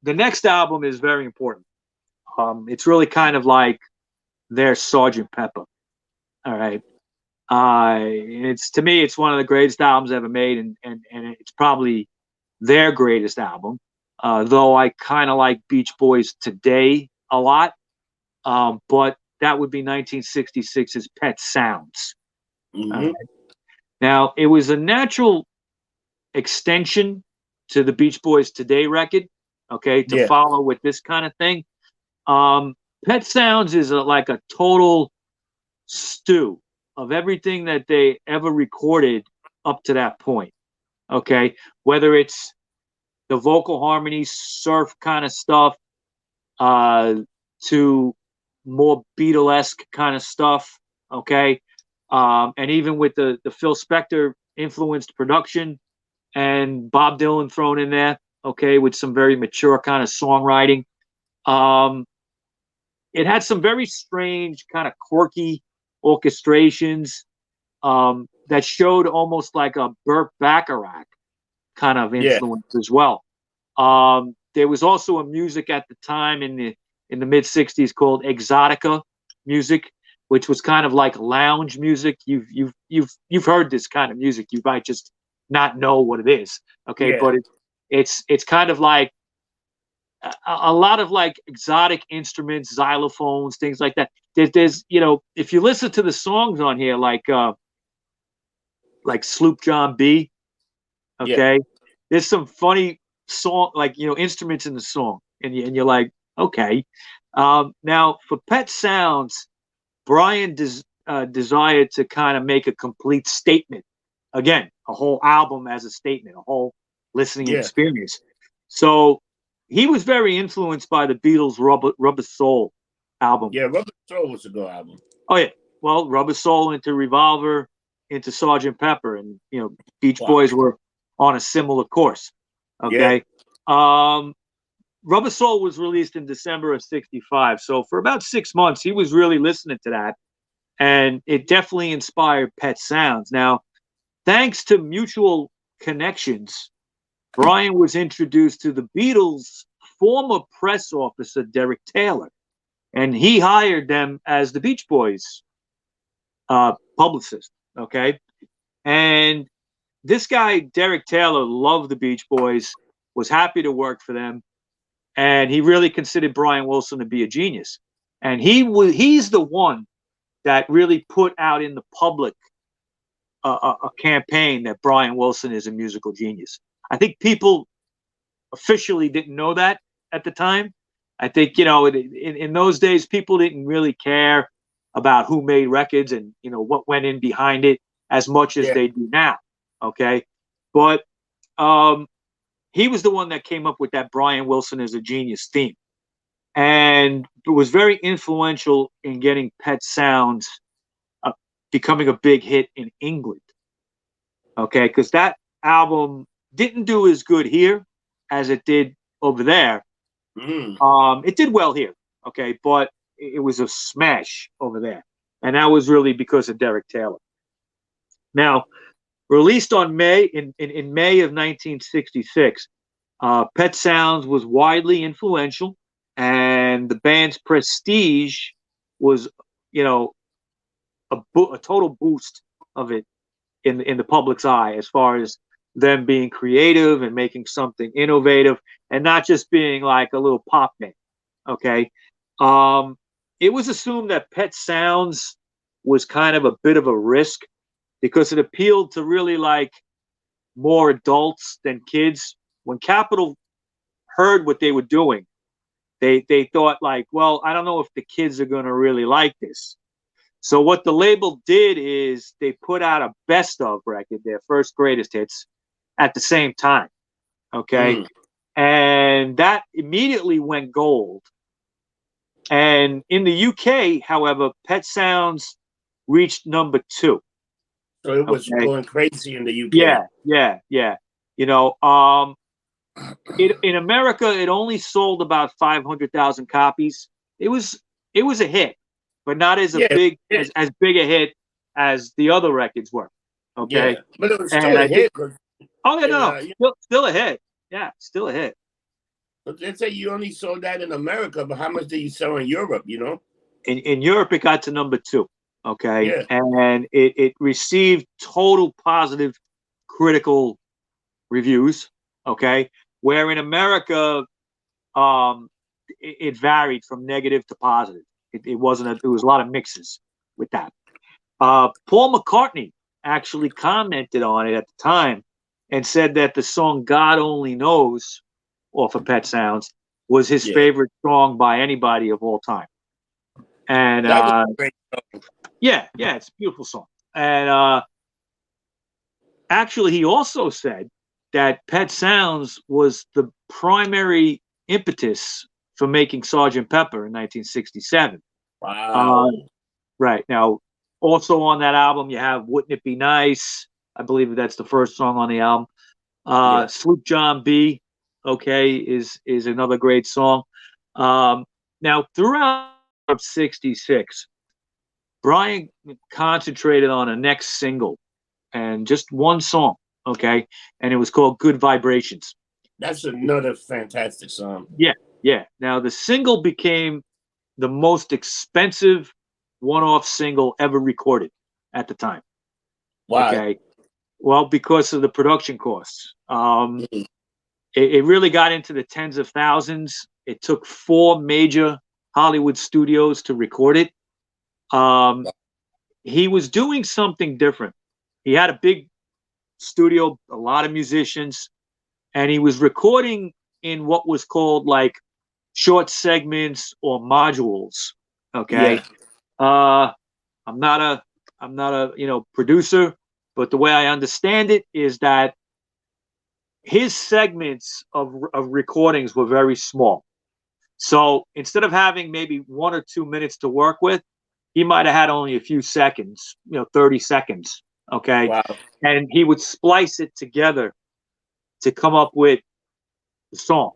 the next album is very important. It's really kind of like their Sgt. Pepper. All right, to me, it's one of the greatest albums ever made, and it's probably their greatest album. Though I kind of like Beach Boys Today a lot, but that would be 1966's Pet Sounds. Mm-hmm. Now, it was a natural extension to the Beach Boys Today record, okay, to follow with this kind of thing. Pet Sounds is like a total stew of everything that they ever recorded up to that point, okay, whether it's the vocal harmonies, surf kind of stuff, to more Beatlesque kind of stuff, okay, and even with the Phil Spector influenced production and Bob Dylan thrown in there, okay, with some very mature kind of songwriting. It had some very strange kind of quirky orchestrations that showed almost like a Burt Bacharach kind of influence as well. There was also a music at the time in the mid '60s called Exotica music, which was kind of like lounge music. You've heard this kind of music. You might just not know what it is. Okay,
Yeah.
but it's kind of like a lot of like exotic instruments, xylophones, things like that. There's if you listen to the songs on here, like Sloop John B. Okay, there's some funny song instruments in the song, and you're like, okay. Now for Pet Sounds, Brian desired to kind of make a complete statement. Again, a whole album as a statement, a whole listening experience. So he was very influenced by the Beatles' Rubber Soul album.
Yeah, Rubber Soul was a good album.
Oh yeah, well, Rubber Soul into Revolver, into Sgt. Pepper, and Beach Boys were on a similar course. Okay. Rubber Soul was released in December of '65, so for about 6 months he was really listening to that, and it definitely inspired Pet Sounds. Now, thanks to mutual connections, Brian was introduced to the Beatles' former press officer, Derek Taylor, and he hired them as the Beach Boys publicist. Okay. And this guy, Derek Taylor, loved the Beach Boys, was happy to work for them, and he really considered Brian Wilson to be a genius. And he's the one that really put out in the public a campaign that Brian Wilson is a musical genius. I think people officially didn't know that at the time. I think, in those days, people didn't really care about who made records and, what went in behind it as much as they do now. Okay. But he was the one that came up with that Brian Wilson is a genius theme. And it was very influential in getting Pet Sounds becoming a big hit in England. Okay. Because that album didn't do as good here as it did over there. It did well here, okay, but it was a smash over there, and that was really because of Derek Taylor. Now, released in May of 1966, Pet Sounds was widely influential, and the band's prestige was, a total boost of it in the public's eye, as far as them being creative and making something innovative and not just being like a little pop band. Okay. It was assumed that Pet Sounds was kind of a bit of a risk because it appealed to really like more adults than kids. When Capitol heard what they were doing, they thought like, well, I don't know if the kids are going to really like this. So what the label did is they put out a best of record, their first greatest hits, at the same time. Okay. And that immediately went gold. And in the UK, however, Pet Sounds reached number 2.
So it was going crazy in the UK.
Yeah. In America, it only sold about 500,000 copies. It was a hit, but not as big a hit as the other records were. Okay.
Yeah, but it was still a hit.
Still a hit. Yeah, still a hit.
But let's say you only sold that in America, but how much did you sell in Europe,
In Europe, it got to number 2, okay?
Yeah.
And it received total positive critical reviews, okay? Where in America, it varied from negative to positive. It was a lot of mixes with that. Paul McCartney actually commented on it at the time and said that the song God Only Knows off of Pet Sounds was his favorite song by anybody of all time. And
that was a great song.
Yeah, it's a beautiful song. And actually, he also said that Pet Sounds was the primary impetus for making Sgt. Pepper in 1967.
Wow.
Right. Now, also on that album, you have Wouldn't It Be Nice? I believe that's the first song on the album. Sloop John B, okay, is another great song. Now, throughout 66, Brian concentrated on a next single and just one song, okay? And it was called Good Vibrations.
That's another fantastic song.
Yeah. Now, the single became the most expensive one-off single ever recorded at the time.
Why?
Okay. Well, because of the production costs.
Mhm.
It really got into the tens of thousands. It took 4 major Hollywood studios to record it. He was doing something different. He had a big studio, a lot of musicians, and he was recording in what was called like short segments or modules. Okay.
Yeah.
I'm not a producer, but the way I understand it is that his segments of recordings were very small. So instead of having maybe 1 or 2 minutes to work with, he might have had only a few seconds, 30 seconds. Okay.
Wow.
And he would splice it together to come up with the song.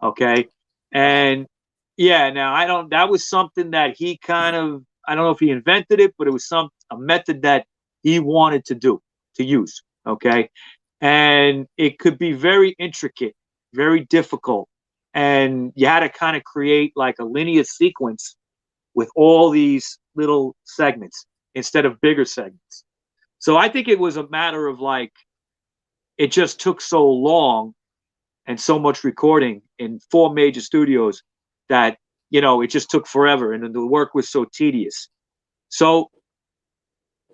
Okay. And yeah, now that was something that he kind of, I don't know if he invented it, but it was a method that he wanted to use. Okay. And it could be very intricate, very difficult. And you had to kind of create like a linear sequence with all these little segments instead of bigger segments. So I think it was a matter of like, it just took so long and so much recording in 4 major studios that, it just took forever. And then the work was so tedious. So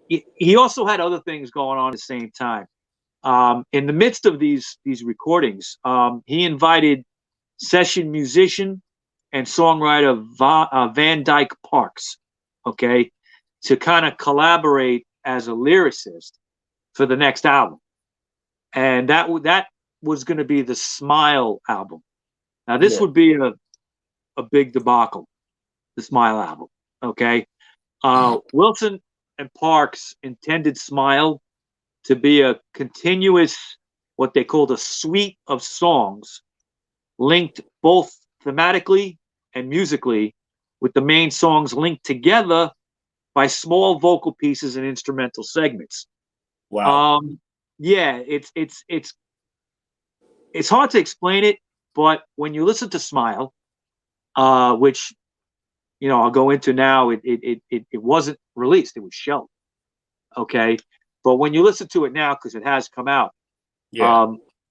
he also had other things going on at the same time. In the midst of these recordings, he invited session musician and songwriter Van Dyke Parks, okay, to kind of collaborate as a lyricist for the next album. And that was going to be the Smile album. Now, this would be a big debacle, the Smile album, okay? Wilson and Parks intended Smile to be a continuous, what they called a suite of songs, linked both thematically and musically, with the main songs linked together by small vocal pieces and instrumental segments.
Wow.
Yeah, it's hard to explain it, but when you listen to Smile, which I'll go into now, it wasn't released; it was shelved. Okay, but when you listen to it now, because it has come out,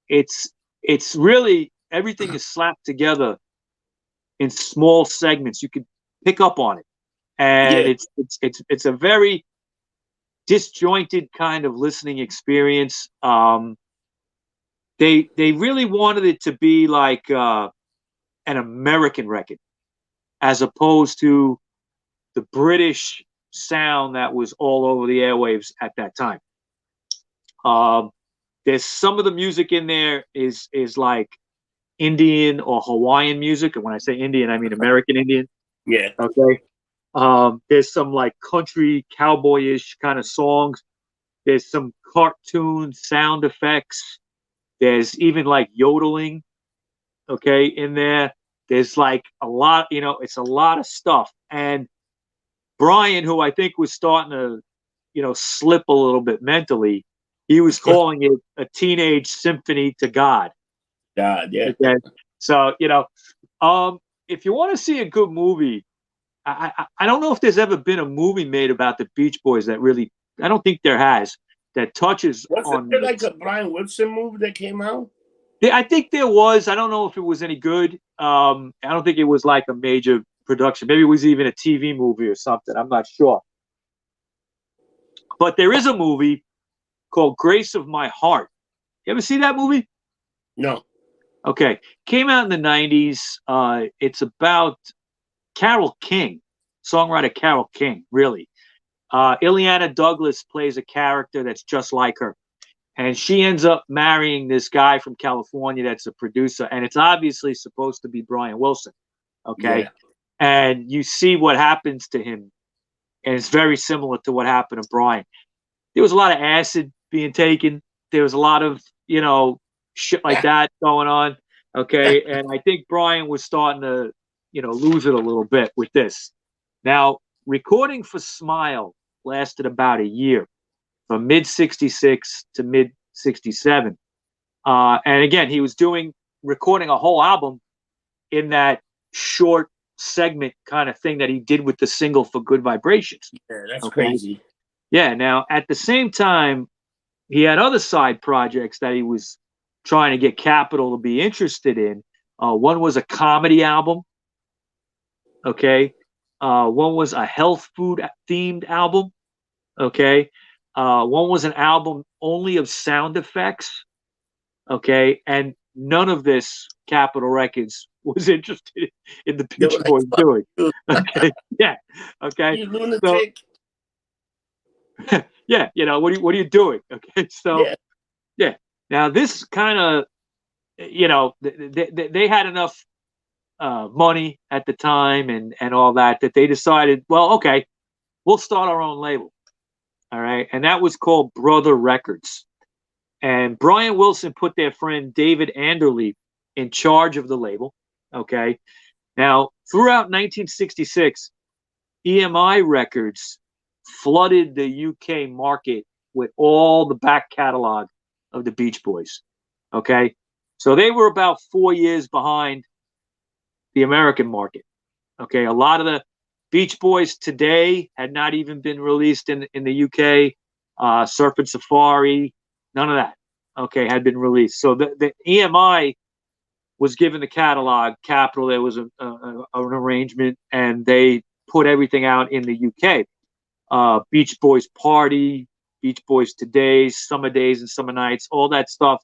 it's really everything is slapped together in small segments. You can pick up on it, and it's a very disjointed kind of listening experience. They really wanted it to be like an American record, as opposed to the British sound that was all over the airwaves at that time. There's some of the music in there is like Indian or Hawaiian music, and when I say Indian, I mean American Indian.
Yeah.
Okay. There's some like country cowboyish kind of songs. There's some cartoon sound effects. There's even like yodeling, okay, in there. There's like a lot, it's a lot of stuff. And Brian, who I think was starting to, slip a little bit mentally, he was calling it a teenage symphony to God.
God, yeah.
Okay? So, if you want to see a good movie, I don't know if there's ever been a movie made about the Beach Boys that really, I don't think there has, that touches on.
Wasn't there like a Brian Wilson movie that came out?
I think there was. I don't know if it was any good. I don't think it was like a major production. Maybe it was even a TV movie or something. I'm not sure. But there is a movie called Grace of My Heart. You ever see that movie?
No.
Okay. Came out in the 90s. It's about Carole King, songwriter Carole King, really. Ileana Douglas plays a character that's just like her. And she ends up marrying this guy from California that's a producer. And it's obviously supposed to be Brian Wilson. Okay.
Yeah.
And you see what happens to him. And it's very similar to what happened to Brian. There was a lot of acid being taken. There was a lot of, shit like that going on. Okay. And I think Brian was starting to, lose it a little bit with this. Now, recording for Smile lasted about a year, from mid-66 to mid-67. And again, he was recording a whole album in that short segment kind of thing that he did with the single for Good Vibrations.
Yeah, that's crazy.
Yeah. Now, at the same time, he had other side projects that he was trying to get Capitol to be interested in. One was a comedy album. Okay. One was a health food themed album. Okay. One was an album only of sound effects. Okay. And none of this Capitol Records was interested in the Beach Boys doing. Okay. Yeah. Okay.
You lunatic.
So, yeah. You know, what are you doing? Okay. So, yeah. Now, this kind of, you know, they had enough money at the time and all that they decided, well, okay, we'll start our own label. All right. And that was called Brother Records. And Brian Wilson put their friend David Anderle in charge of the label. Okay. Now, throughout 1966, EMI Records flooded the UK market with all the back catalog of the Beach Boys. Okay. So they were about 4 years behind the American market. Okay. A lot of the Beach Boys today had not even been released in the UK. Serpent Safari, none of that, okay, had been released. So the EMI was given the catalog. Capitol, there was an arrangement, and they put everything out in the UK. Beach Boys Party, Beach Boys Today, Summer Days and Summer Nights, all that stuff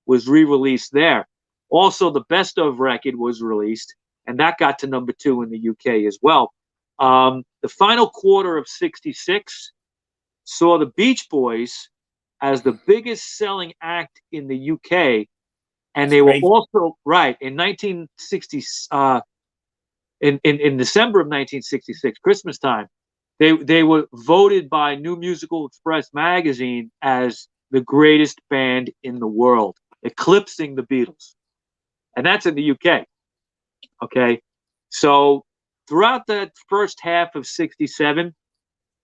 was re-released there. Also, the Best Of record was released, and that got to number 2 in the UK as well. The final quarter of 66 saw the Beach Boys as the biggest selling act in the UK, and they were also in 1960. In December of 1966, Christmas time, they were voted by New Musical Express magazine as the greatest band in the world, eclipsing the Beatles, and that's in the UK. Okay, so throughout that first half of 67,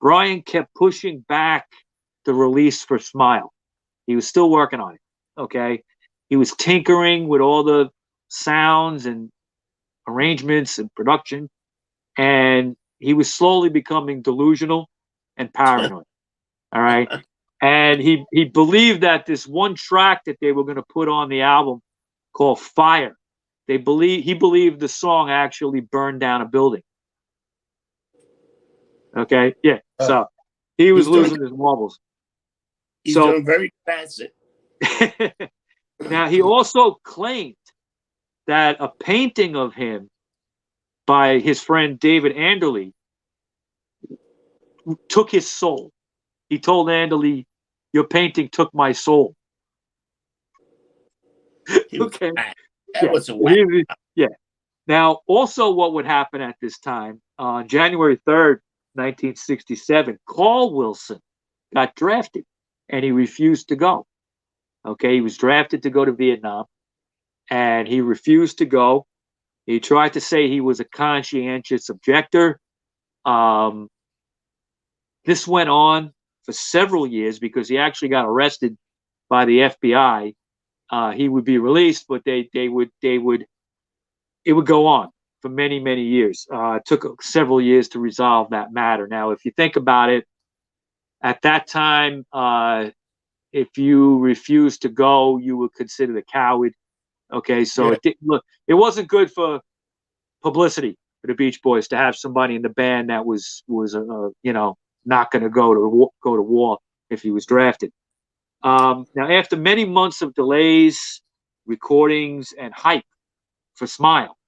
Brian kept pushing back the release for Smile. He was still working on it. Okay. He was tinkering with all the sounds and arrangements and production, and he was slowly becoming delusional and paranoid. All right. And he believed that this one track that they were going to put on the album called Fire, he believed the song actually burned down a building. Okay. Yeah. So he was losing his marbles.
He's doing very fast.
Now, he also claimed that a painting of him by his friend David Anderle took his soul. He told Anderle, "Your painting took my soul." Okay.
That was a whack.
Yeah. Now, also what would happen at this time, on January 3rd, 1967, Carl Wilson got drafted, and he refused to go. Okay, he was drafted to go to Vietnam, and he refused to go. He tried to say he was a conscientious objector. This went on for several years because he actually got arrested by the FBI. He would be released, but it would go on for many, many years. It took several years to resolve that matter. Now, if you think about it, at that time, if you refused to go, you were considered a coward. Okay, so it wasn't good for publicity for the Beach Boys to have somebody in the band that was not going to go to war if he was drafted. Now, after many months of delays, recordings, and hype for Smile,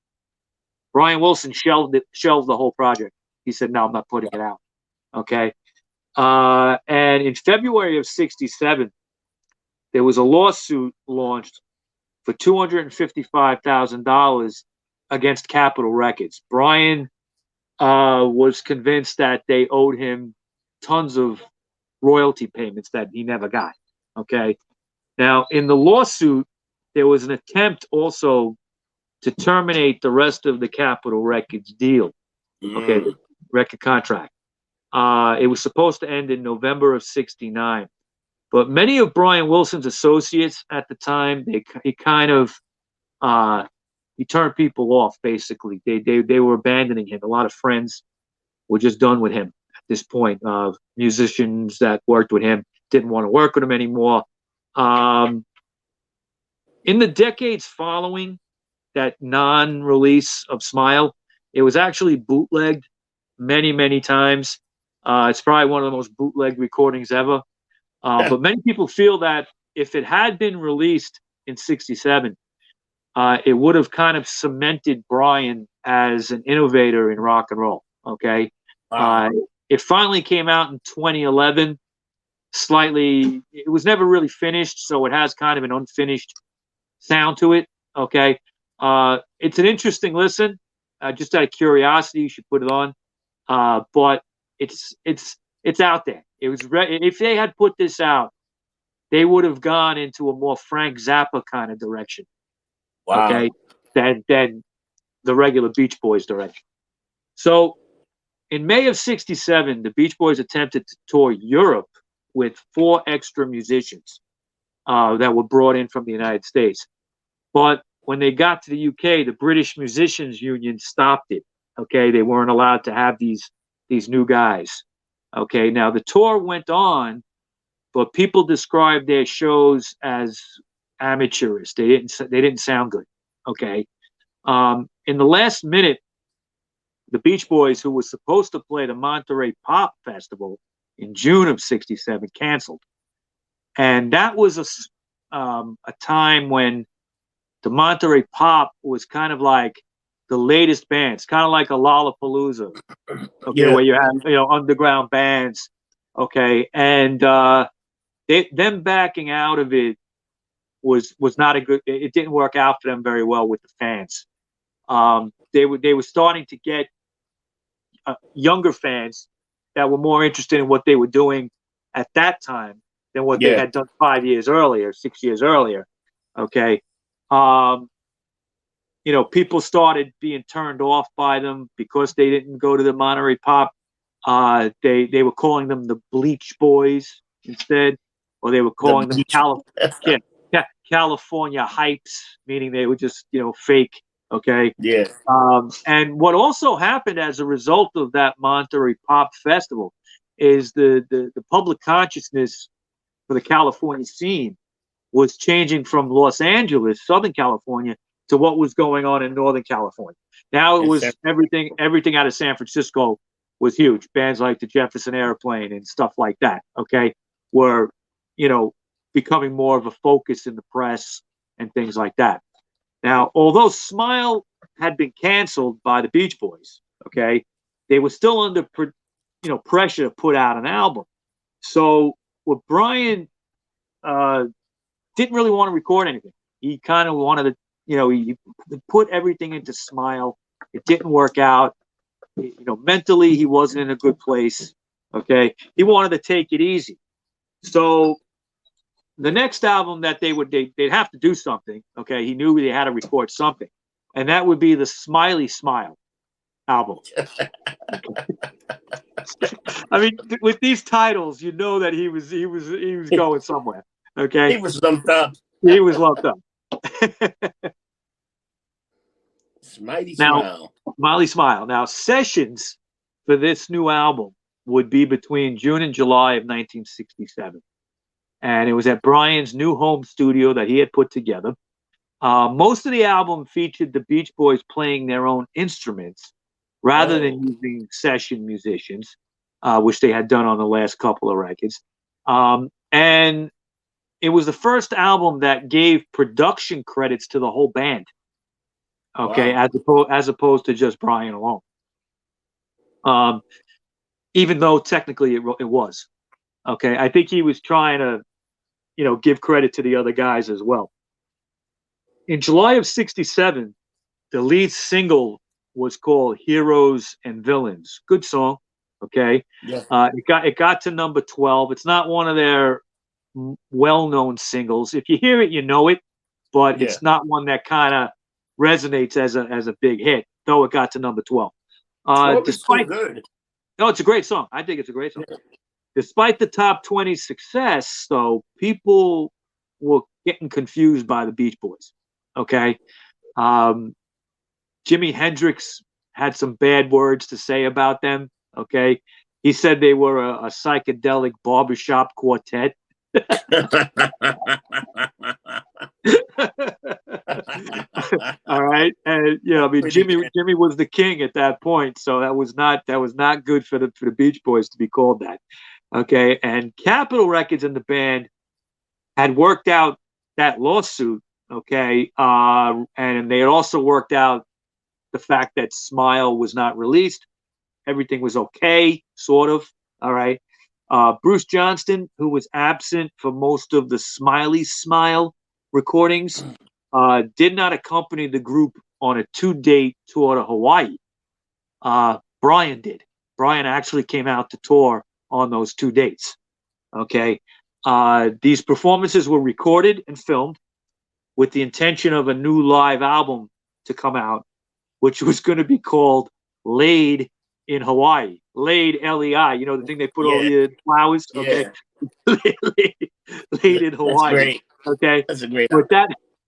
Brian Wilson shelved the whole project. He said, "No, I'm not putting it out." Okay. And in February of 67, there was a lawsuit launched for $255,000 against Capitol Records. Brian was convinced that they owed him tons of royalty payments that he never got. Okay. Now, in the lawsuit, there was an attempt also to terminate the rest of the Capitol Records deal. Okay, the record contract. It was supposed to end in November of 69. But many of Brian Wilson's associates at the time, he kind of he turned people off. Basically, they were abandoning him. A lot of friends were just done with him at this point. Musicians that worked with him didn't want to work with him anymore. In the decades following that non-release of Smile, it was actually bootlegged many, many times. It's probably one of the most bootleg recordings ever. But many people feel that if it had been released in '67, it would have kind of cemented Brian as an innovator in rock and roll. Okay. It finally came out in 2011. It was never really finished, so it has kind of an unfinished sound to it. Okay. It's an interesting listen. Just out of curiosity, you should put it on. But it's out there. It was if they had put this out, they would have gone into a more Frank Zappa kind of direction.
Wow.
Okay, than the regular Beach Boys direction. So, in May of '67, the Beach Boys attempted to tour Europe with 4 extra musicians that were brought in from the United States. But when they got to the UK, the British Musicians Union stopped it. Okay, they weren't allowed to have these new guys. Okay, now the tour went on, but people described their shows as amateurish. They didn't sound good. Okay, in the last minute, the Beach Boys, who was supposed to play the Monterey Pop Festival in June of '67, canceled, and that was a time when the Monterey Pop was kind of like the latest bands, kind of like a Lollapalooza, okay, where you have underground bands, okay, and them backing out of it was not a good. It didn't work out for them very well with the fans. They were starting to get younger fans that were more interested in what they were doing at that time than what they had done 5 years earlier, 6 years earlier. Okay. People started being turned off by them because they didn't go to the Monterey Pop. They were calling them the Bleach Boys instead, or they were calling them California Hypes, meaning they were just fake. Okay.
Yeah.
And what also happened as a result of that Monterey Pop Festival is the public consciousness for the California scene was changing from Los Angeles, Southern California, to what was going on in Northern California. Now it was everything out of San Francisco was huge. Bands like the Jefferson Airplane and stuff like that, okay, were, becoming more of a focus in the press and things like that. Now, although Smile had been canceled by the Beach Boys, okay, they were still under, pressure to put out an album. So what Brian didn't really want to record anything. He kind of wanted to, he put everything into Smile. It didn't work out. Mentally he wasn't in a good place. Okay, he wanted to take it easy. So the next album that they'd have to do something. Okay, he knew they had to record something, and that would be the Smiley Smile album. I mean, with these titles, you know that he was going somewhere. Okay,
he was lumped up.
He was lumped up.
Smiley
Smile. Now, sessions for this new album would be between June and July of 1967. And it was at Brian's new home studio that he had put together. Most of the album featured the Beach Boys playing their own instruments rather than using session musicians, which they had done on the last couple of records. And it was the first album that gave production credits to the whole band. Okay, as opposed to just Brian alone. Even though technically it was. Okay, I think he was trying to, give credit to the other guys as well. In July of '67, the lead single was called "Heroes and Villains." Good song. Okay, it got to number 12. It's not one of their well-known singles. If you hear it, you know it, but it's not one that kind of resonates as a big hit. Though it got to number 12.
Despite good.
No, it's a great song. I think it's a great song. Yeah. Despite the top 20 success, though, people were getting confused by the Beach Boys. Okay, Jimi Hendrix had some bad words to say about them. Okay, he said they were a psychedelic barbershop quartet. All right, and I mean, Jimmy was the king at that point, so that was not good for the Beach Boys to be called that. Okay, and Capitol Records and the band had worked out that lawsuit. Okay, and they had also worked out the fact that Smile was not released. Everything was okay, sort of. All right. Bruce Johnston, who was absent for most of the Smiley Smile recordings, did not accompany the group on a 2-date tour to Hawaii. Brian did. Brian actually came out to tour on those 2 dates. Okay. These performances were recorded and filmed with the intention of a new live album to come out, which was going to be called Laid in Hawaii. Laid, L-E-I, the thing they put over your flowers. Okay. Laid in Hawaii.
That's great.
Okay.
That's a great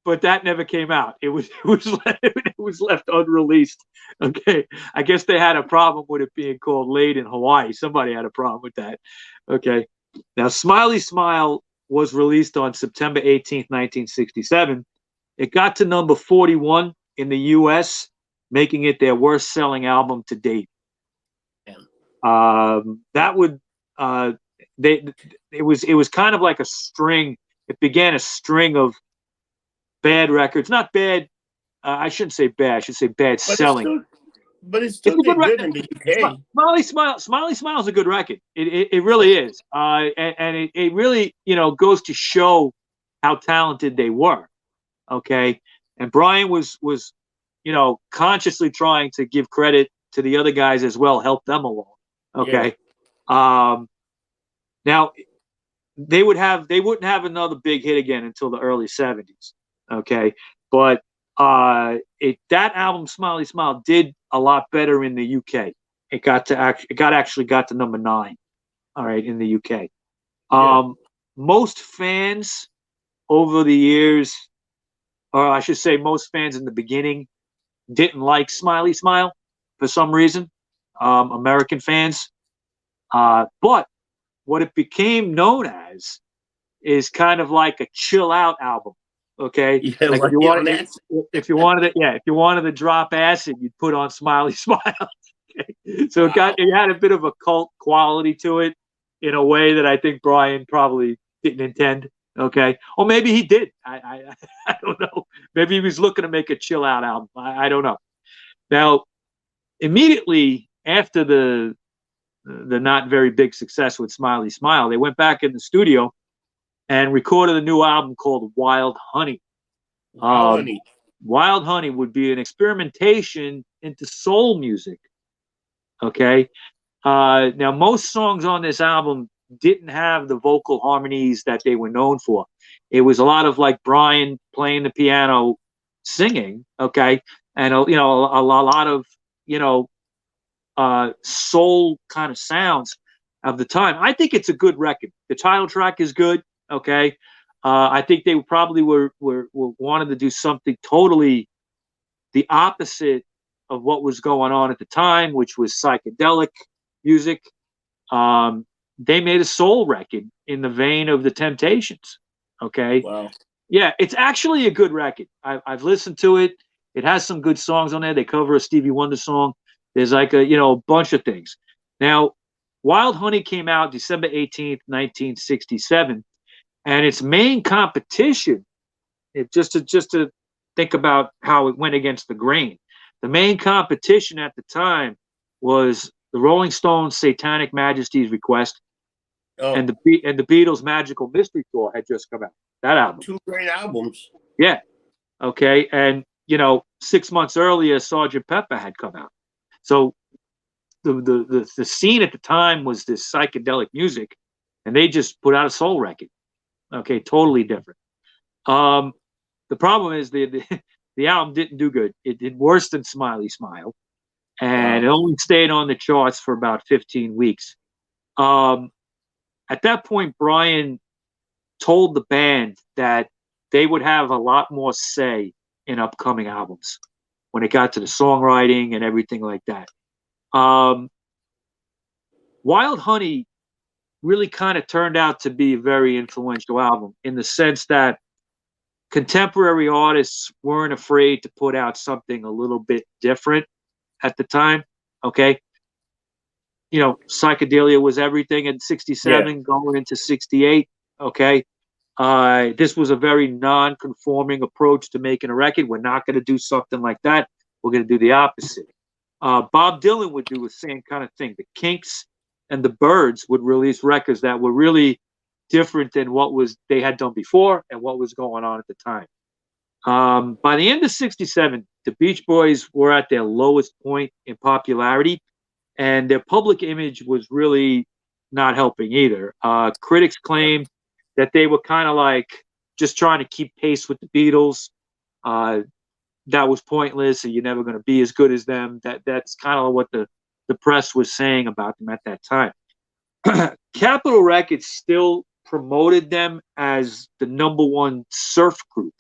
but that never came out. It was left unreleased. Okay. I guess they had a problem with it being called Laid in Hawaii. Somebody had a problem with that. Okay. Now, Smiley Smile was released on September 18th, 1967. It got to number 41 in the U.S., making it their worst-selling album to date. That would it was kind of like a string. It began a string of bad records. Not bad. I shouldn't say bad. I should say bad selling.
But it's still good in the UK.
Smiley Smile is a good record. It really is. And it really goes to show how talented they were. Okay, and Brian was consciously trying to give credit to the other guys as well, help them along. Okay. Yeah. Now they wouldn't have another big hit again until the early 70s. Okay. But that album, Smiley Smile, did a lot better in the UK. It actually got to number 9. All right, in the UK. Most fans over the years, or I should say most fans in the beginning, didn't like Smiley Smile for some reason. American fans. But what it became known as is kind of like a chill out album. Okay.
Yeah,
like if you wanted to drop acid, you'd put on Smiley Smile. Okay? So it had a bit of a cult quality to it in a way that I think Brian probably didn't intend. Okay. Or maybe he did. I don't know. Maybe he was looking to make a chill out album. I don't know. Now, immediately after the not very big success with Smiley Smile, they went back in the studio and recorded a new album called Wild Honey. Wild Honey would be an experimentation into soul music. Okay. Now, most songs on this album didn't have the vocal harmonies that they were known for. It was a lot of like Brian playing the piano, singing. Okay. And, a lot of, soul kind of sounds of the time. I think it's a good record. The title track is good. Okay. I think they probably were wanted to do something totally the opposite of what was going on at the time, which was psychedelic music. They made a soul record in the vein of the Temptations. Okay.
Wow.
Yeah, it's actually a good record. I've listened to it. It has some good songs on there. They cover a Stevie Wonder song. There's like a bunch of things. Now, Wild Honey came out December 18th, 1967, and its main competition, just to think about how it went against the grain. The main competition at the time was the Rolling Stones' Satanic Majesty's Request, and the Beatles' Magical Mystery Tour had just come out. That album.
2 great albums.
Yeah. Okay. And 6 months earlier, Sgt. Pepper had come out. So the scene at the time was this psychedelic music, and they just put out a soul record. Okay, totally different. The problem is the album didn't do good. It did worse than Smiley Smile, and it only stayed on the charts for about 15 weeks. At that point, Brian told the band that they would have a lot more say in upcoming albums. when it got to the songwriting and everything like that. Wild Honey really kind of turned out to be a very influential album in the sense that contemporary artists weren't afraid to put out something a little bit different at the time. Okay. You know, psychedelia was everything in 67, going into 68. Okay. This was a very non-conforming approach to making a record. We're not going to do something like that. We're going to do the opposite. Bob Dylan would do the same kind of thing. The Kinks and the Byrds would release records that were really different than what they had done before and what was going on at the time. By the end of 67, the Beach Boys were at their lowest point in popularity, and their public image was really not helping either. Critics claimed that they were kind of like just trying to keep pace with the Beatles. That was pointless, and you're never going to be as good as them. That's kind of what the press was saying about them at that time. Capitol Records still promoted them as the #1 surf group.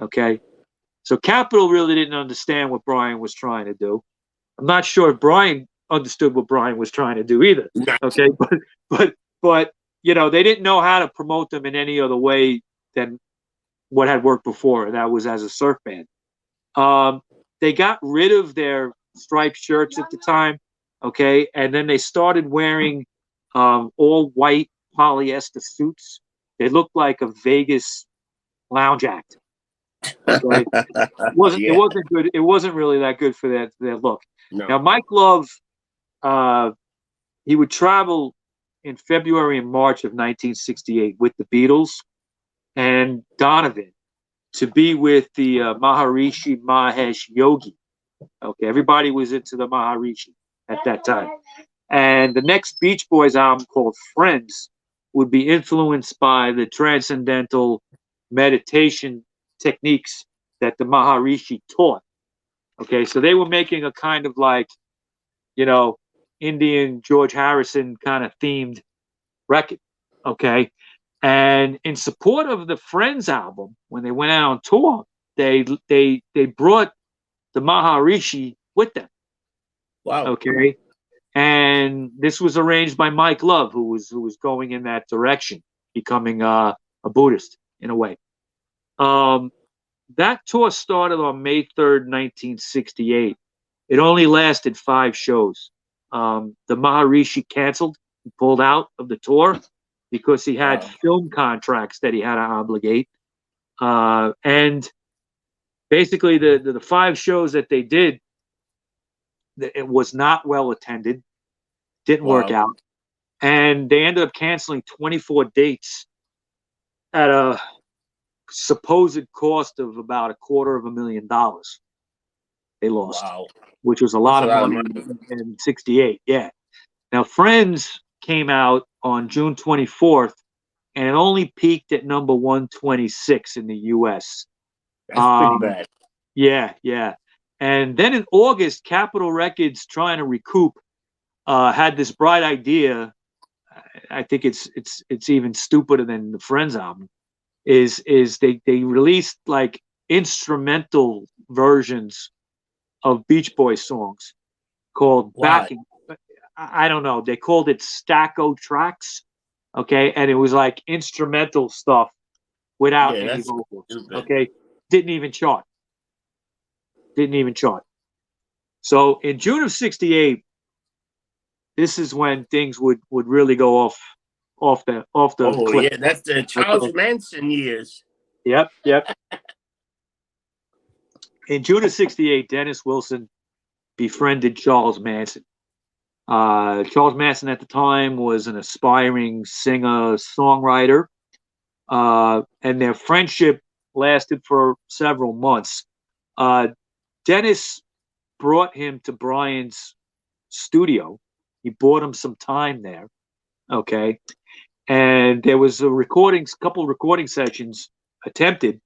Okay. So Capitol really didn't understand what Brian was trying to do. I'm not sure if Brian understood what Brian was trying to do either. Okay. But you know, they didn't know how to promote them in any other way than what had worked before, and that was as a surf band. They got rid of their striped shirts at the time, okay, and then they started wearing all white polyester suits. They looked like a Vegas lounge act. Okay? It wasn't good. It wasn't really that good for their look. No. Now, Mike Love, he would travel in February and March of 1968 with the Beatles and Donovan to be with the Maharishi Mahesh Yogi. Okay, everybody was into the Maharishi at that time. And the next Beach Boys album, called Friends, would be influenced by the transcendental meditation techniques that the Maharishi taught. Okay, so they were making a kind of like, you know, Indian George Harrison kind of themed record. Okay. And in support of the Friends album, when they went out on tour, they brought the Maharishi with them.
Wow.
Okay. And this was arranged by Mike Love, who was going in that direction, becoming a Buddhist in a way. That tour started on May 3rd, 1968. It only lasted 5 shows. The Maharishi canceled, pulled out of the tour because he had film contracts that he had to obligate. And basically the 5 shows that they did, it was not well attended, didn't work out. And they ended up canceling 24 dates at a supposed cost of about $250,000. They lost, which was a lot of money in 68. Yeah. Now, Friends came out on June 24th, and it only peaked at number 126 in the U.S.
That's pretty bad.
Yeah. And then in August, Capitol Records, trying to recoup, had this bright idea. I think it's even stupider than the Friends album. Is they released like instrumental versions of Beach Boys songs called backing. I don't know. They called it stacco tracks. Okay. And it was like instrumental stuff without any vocals. Okay. Didn't even chart. So in June of 68, this is when things would really go off the cliff.
Yeah, that's the Charles Manson years.
Yep. In June of 68, Dennis Wilson befriended Charles Manson. Charles Manson at the time was an aspiring singer-songwriter, and their friendship lasted for several months. Dennis brought him to Brian's studio. He bought him some time there, okay? And there was couple recording sessions attempted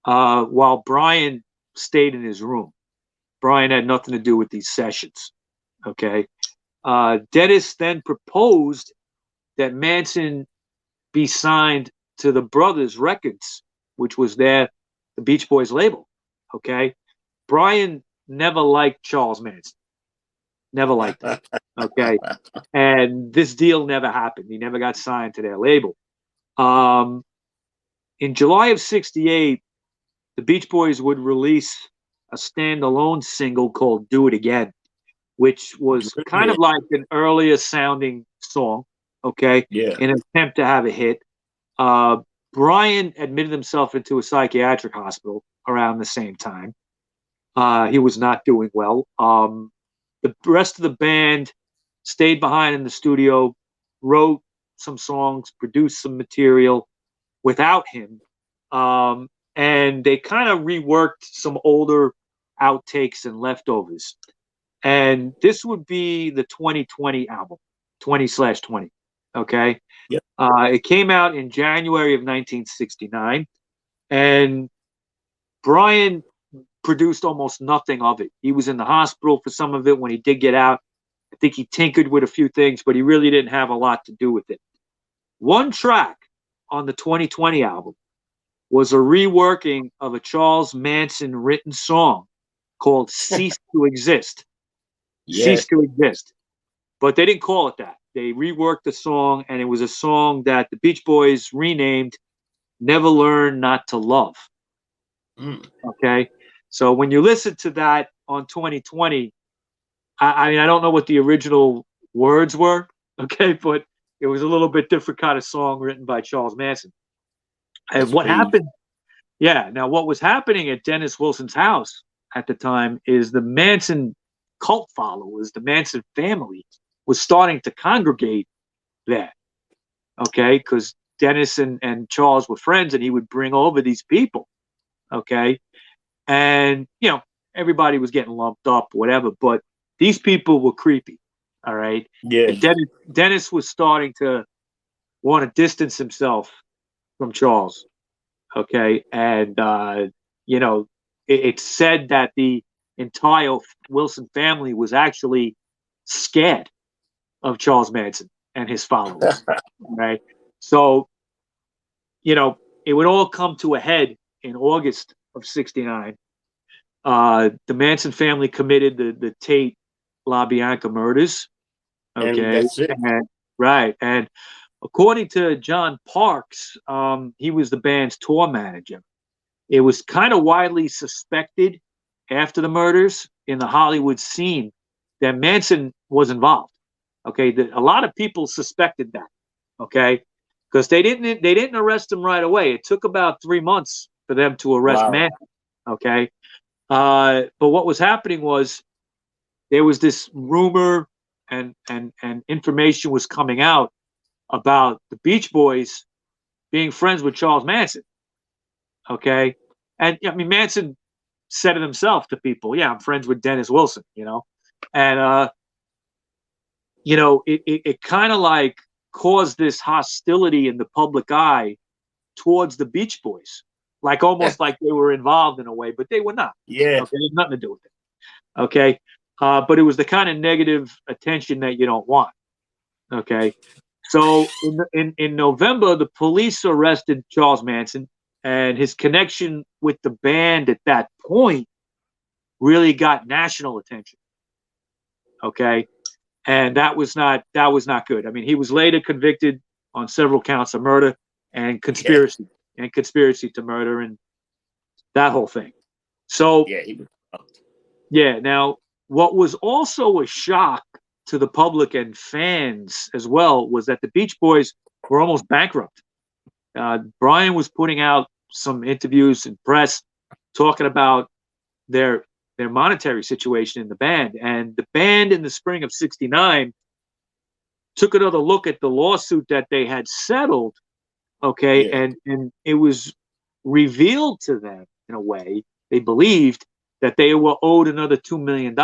while Brian stayed in his room. Brian had nothing to do with these sessions, okay? Dennis then proposed that Manson be signed to the Brothers Records, which was the Beach Boys label, okay? Brian never liked Charles Manson. Never liked him. Okay. And this deal never happened. He never got signed to their label. In July of 68, the Beach Boys would release a standalone single called Do It Again, which was kind of like an earlier sounding song, okay, in an attempt to have a hit. Brian admitted himself into a psychiatric hospital around the same time. He was not doing well. The rest of the band stayed behind in the studio, wrote some songs, produced some material without him. And they kind of reworked some older outtakes and leftovers. And this would be the 2020 album, 20/20. Okay.
Yep.
It came out in January of 1969. And Brian produced almost nothing of it. He was in the hospital for some of it. When he did get out, I think he tinkered with a few things, but he really didn't have a lot to do with it. One track on the 2020 album was a reworking of a Charles Manson written song called Cease to Exist. Cease to Exist. But they didn't call it that. They reworked the song, and it was a song that the Beach Boys renamed Never Learn Not to Love. Okay? So when you listen to that on 2020, I mean, I don't know what the original words were, okay, but it was a little bit different kind of song written by Charles Manson. And
That's
what
crazy.
happened? Yeah. Now, what was happening at Dennis Wilson's house at the time is the Manson cult followers, the Manson family, was starting to congregate there. Okay, because Dennis and Charles were friends, and he would bring over these people. Okay, and everybody was getting lumped up, whatever. But these people were creepy. All right.
Yeah.
And Dennis was starting to want to distance himself from Charles. Okay. And, it's said that the entire Wilson family was actually scared of Charles Manson and his followers. Right. So, it would all come to a head in August of 69. The Manson family committed the Tate LaBianca murders. Okay.
And that's it.
Right. And according to John Parks, he was the band's tour manager. It was kind of widely suspected after the murders in the Hollywood scene that Manson was involved. Okay. A lot of people suspected that. Okay. Because they didn't arrest him right away. It took about 3 months for them to arrest Manson. Okay. But what was happening was there was this rumor and information was coming out about the Beach Boys being friends with Charles Manson. Okay. And I mean, Manson said it himself to people. Yeah, I'm friends with Dennis Wilson, and, it kind of like caused this hostility in the public eye towards the Beach Boys, like almost like they were involved in a way, but they were not.
Yeah.
Okay? There's nothing to do with it. Okay. But it was the kind of negative attention that you don't want. Okay. So in November, the police arrested Charles Manson, and his connection with the band at that point really got national attention. Okay. And that was not good. I mean, he was later convicted on several counts of murder and conspiracy to murder and that whole thing. So now what was also a shock to the public and fans as well was that the Beach Boys were almost bankrupt. Brian was putting out some interviews in press talking about their monetary situation in the band. And the band in the spring of 69 took another look at the lawsuit that they had settled. Okay. Yeah. And it was revealed to them in a way, they believed that they were owed another $2 million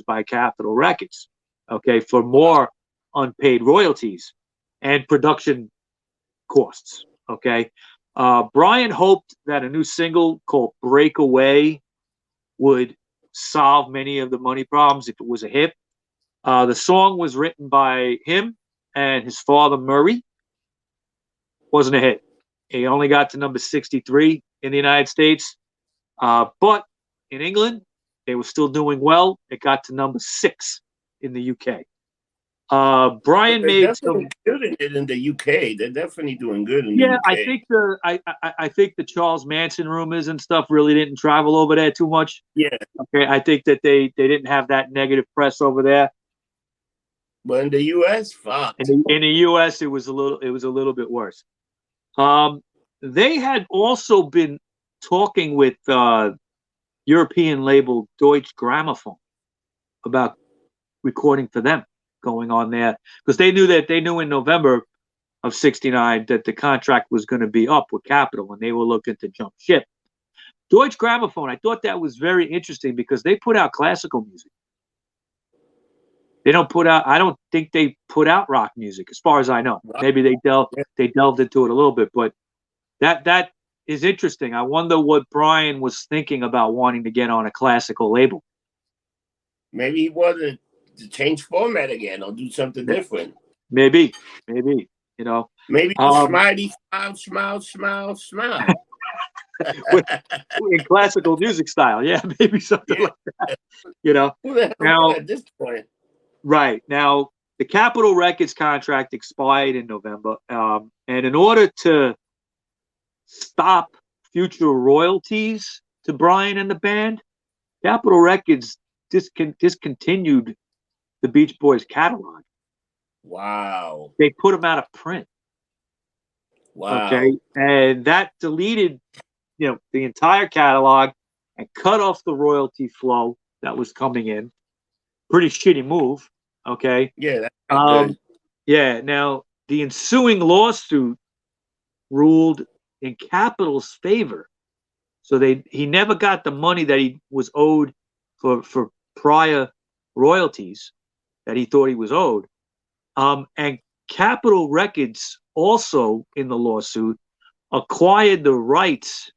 by Capitol Records. Okay. For more unpaid royalties and production costs. Okay. Brian hoped that a new single called Breakaway would solve many of the money problems if it was a hit. The song was written by him and his father, Murray. Wasn't a hit. He only got to number 63 in the United States. But in England, They were still doing well. It got to number 6 in the UK. Brian made
definitely killing it in the UK. They're definitely doing good in the UK.
I think the Charles Manson rumors and stuff really didn't travel over there too much.
Yeah.
Okay, I think that they didn't have that negative press over there.
But in the US, fuck.
In the US, it was a little bit worse. They had also been talking with European label Deutsche Grammophon about recording for them, going on there, because they knew in November of '69 that the contract was going to be up with Capitol, and they were looking to jump ship. Deutsche Grammophon, I thought that was very interesting because they put out classical music. They don't put out. I don't think they put out rock music, as far as I know. Maybe they delved into it a little bit, but that is interesting. I wonder what Brian was thinking about wanting to get on a classical label.
Maybe he wanted to change format again or do something different.
Maybe, you know.
Maybe Smiley Smile.
In classical music style, yeah, maybe something like that. You know.
Who the hell
now,
at this point?
Right. Now, the Capitol Records contract expired in November, and in order to stop future royalties to Brian and the band, Capitol Records discontinued the Beach Boys catalog.
Wow.
They put them out of print.
Wow.
Okay. And that deleted, the entire catalog and cut off the royalty flow that was coming in. Pretty shitty move. Okay.
Yeah. That's good.
Yeah. Now, the ensuing lawsuit ruled in Capitol's favor. So he never got the money that he was owed for prior royalties that he thought he was owed. And Capitol Records also in the lawsuit acquired the rights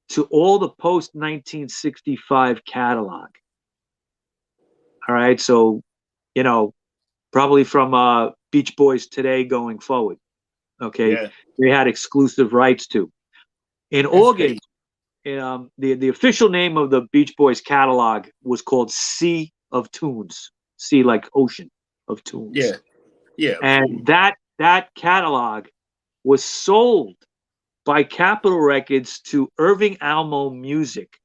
to all the post-1965 catalog. All right, so, probably from Beach Boys today going forward. Okay, yeah. They had exclusive rights to. In August, the official name of the Beach Boys catalog was called Sea of Tunes. Sea like ocean of tunes.
Yeah, yeah.
And that catalog was sold by Capitol Records to Irving Almo Music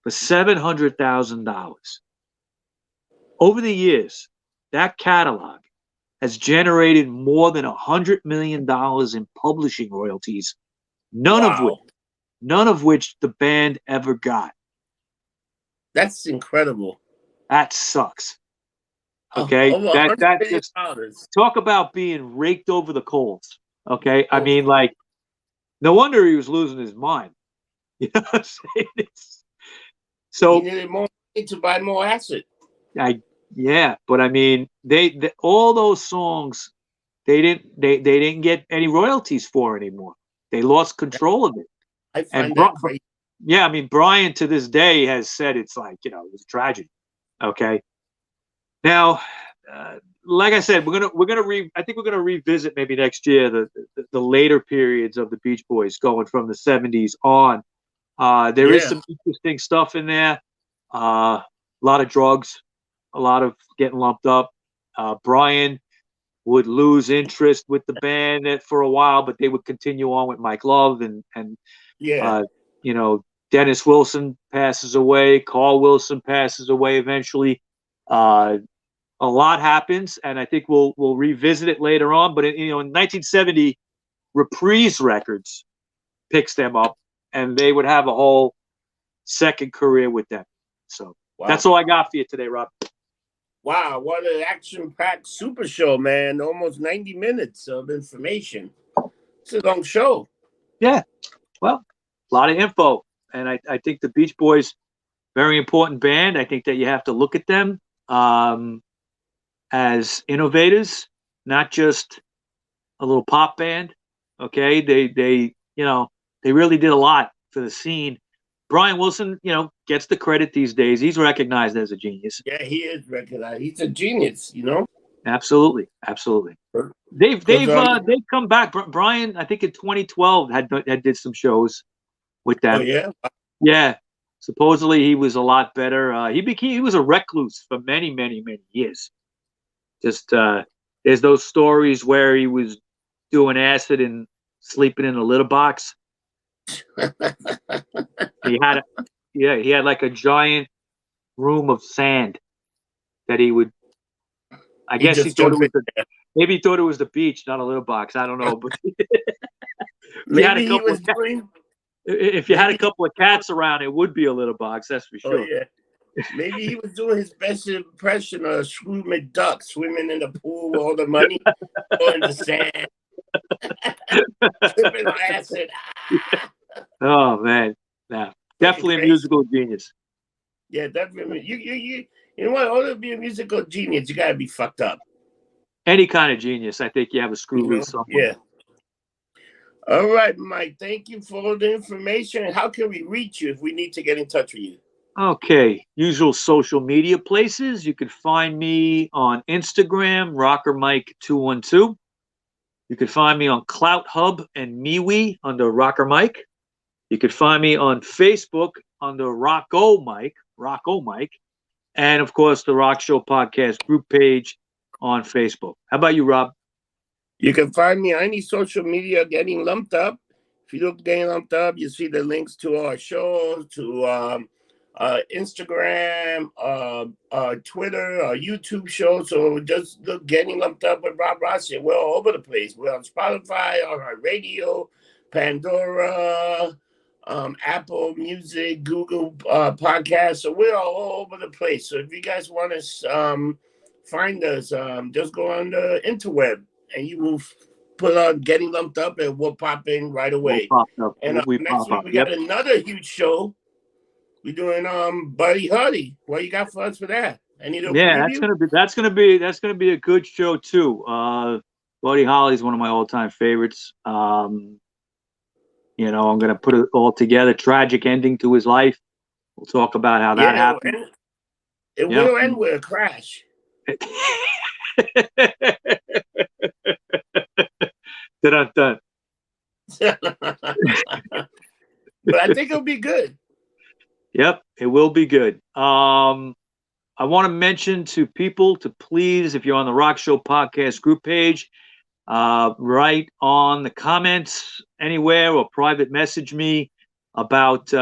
for $700,000. Over the years, that catalog has generated more than $100 million in publishing royalties, none of which the band ever got.
That's incredible.
That sucks. Okay, that just talk about being raked over the coals. Okay, I mean, like, no wonder he was losing his mind. You know what I'm saying? So
he needed more money to buy more acid.
But I mean, they all those songs, they didn't get any royalties for anymore. They lost control of it.
I find that crazy.
Yeah, I mean, Brian to this day has said it's like, it was a tragedy. Okay. Now, like I said, I think we're gonna revisit maybe next year the later periods of the Beach Boys, going from the 70s on. There is some interesting stuff in there. A lot of drugs, a lot of getting lumped up. Brian would lose interest with the band for a while, but they would continue on with Mike Love and Dennis Wilson passes away. Carl Wilson passes away eventually. A lot happens, and I think we'll revisit it later on. But in 1970, Reprise Records picks them up, and they would have a whole second career with them. So that's all I got for you today, Rob.
Wow, what an action-packed super show, man! Almost 90 minutes of information. It's a long show. Yeah, well, a lot of info, and I think the Beach Boys, very important band. I think that you have to look at them as innovators, not just a little pop band. Okay, they really did a lot for the scene. Brian Wilson, gets the credit these days. He's recognized as a genius. Yeah, he is recognized. He's a genius, Absolutely. They've come back. Brian, I think in 2012 had did some shows with them. Oh yeah. Yeah.
Supposedly he was a lot better. He was a recluse for many, many, many years. Just there's those stories where he was doing acid and sleeping in a litter box. he had like a giant room of sand that he would. I guess he thought it was maybe he thought it was the beach, not a litter box. I don't know, but if you had a couple of cats around, it would be a litter box. That's for sure.
Oh, yeah. Maybe he was doing his best impression of Scrooge McDuck swimming in the pool with all the money, in the sand, tripping on acid.
Oh man, yeah, definitely a musical genius.
Yeah, definitely. You know what? All to be a musical genius, you gotta be fucked up.
Any kind of genius, I think you have a screw loose somewhere.
Yeah. All right, Mike. Thank you for all the information. How can we reach you if we need to get in touch with you?
Okay, usual social media places. You can find me on Instagram, RockerMike212. You can find me on Clout Hub and MeWe under RockerMike. You can find me on Facebook under RockoMike, and of course the Rock Show podcast group page on Facebook. How about you, Rob?
You can find me on any social media Getting Lumped Up. If you look Getting Lumped Up, you see the links to our show, to Instagram, Twitter, our YouTube show. So just look Getting Lumped Up with Rob Rossi. We're all over the place. We're on Spotify, on our radio, Pandora, Apple Music, Google Podcasts. So we're all over the place. So if you guys want to find us, just go on the interweb and you will put on Getting Lumped Up and we'll pop in right away. And next week we got another huge show. We're doing Buddy Holly. What you got for us for that? That's gonna be a good show too. Buddy Holly is one of my all-time favorites. I'm gonna put it all together. Tragic ending to his life. We'll talk about how that happened. It will end with a crash. Dun. But I think it'll be good. Yep, it will be good. I want to mention to people to please, if you're on the Rock Show podcast group page, write on the comments anywhere or private message me about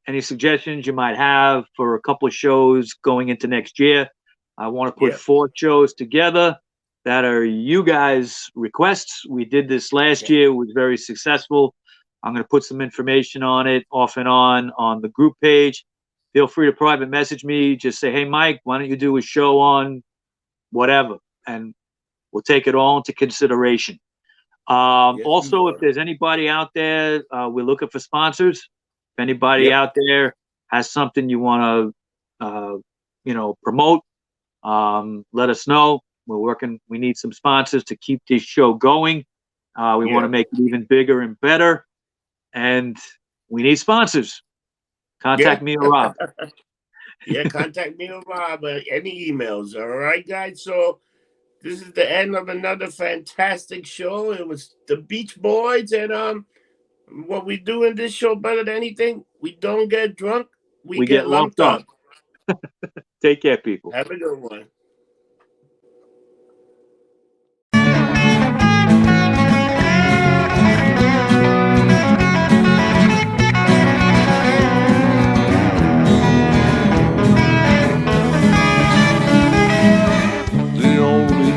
any suggestions you might have for a couple of shows going into next year. I want to put 4 shows together that are you guys' requests. We did this last year. It was very successful. I'm going to put some information on it off and on the group page. Feel free to private message me. Just say, hey, Mike, why don't you do a show on whatever? And we'll take it all into consideration. Also, if there's anybody out there, we're looking for sponsors. If anybody out there has something you want to, promote, let us know. We're working. We need some sponsors to keep this show going. We want to make it even bigger and better. And we need sponsors. Contact me or Rob. Contact me or Rob. Any emails. All right, guys. So this is the end of another fantastic show. It was the Beach Boys. And what we do in this show better than anything, we don't get drunk. We get lumped up. Take care, people. Have a good one.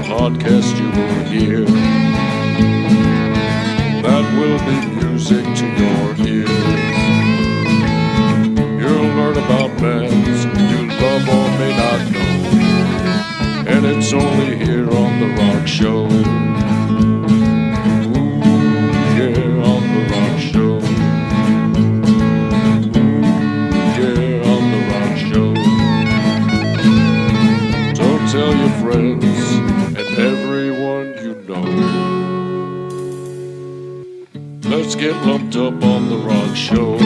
Podcast you will hear that will be music to your ears. You'll learn about bands you love or may not know, and it's only here on the Rock Show. Ooh, yeah, on the Rock Show. Ooh, yeah, on the Rock Show. Don't tell your friends and everyone you know. Let's get lumped up on the Rock Show.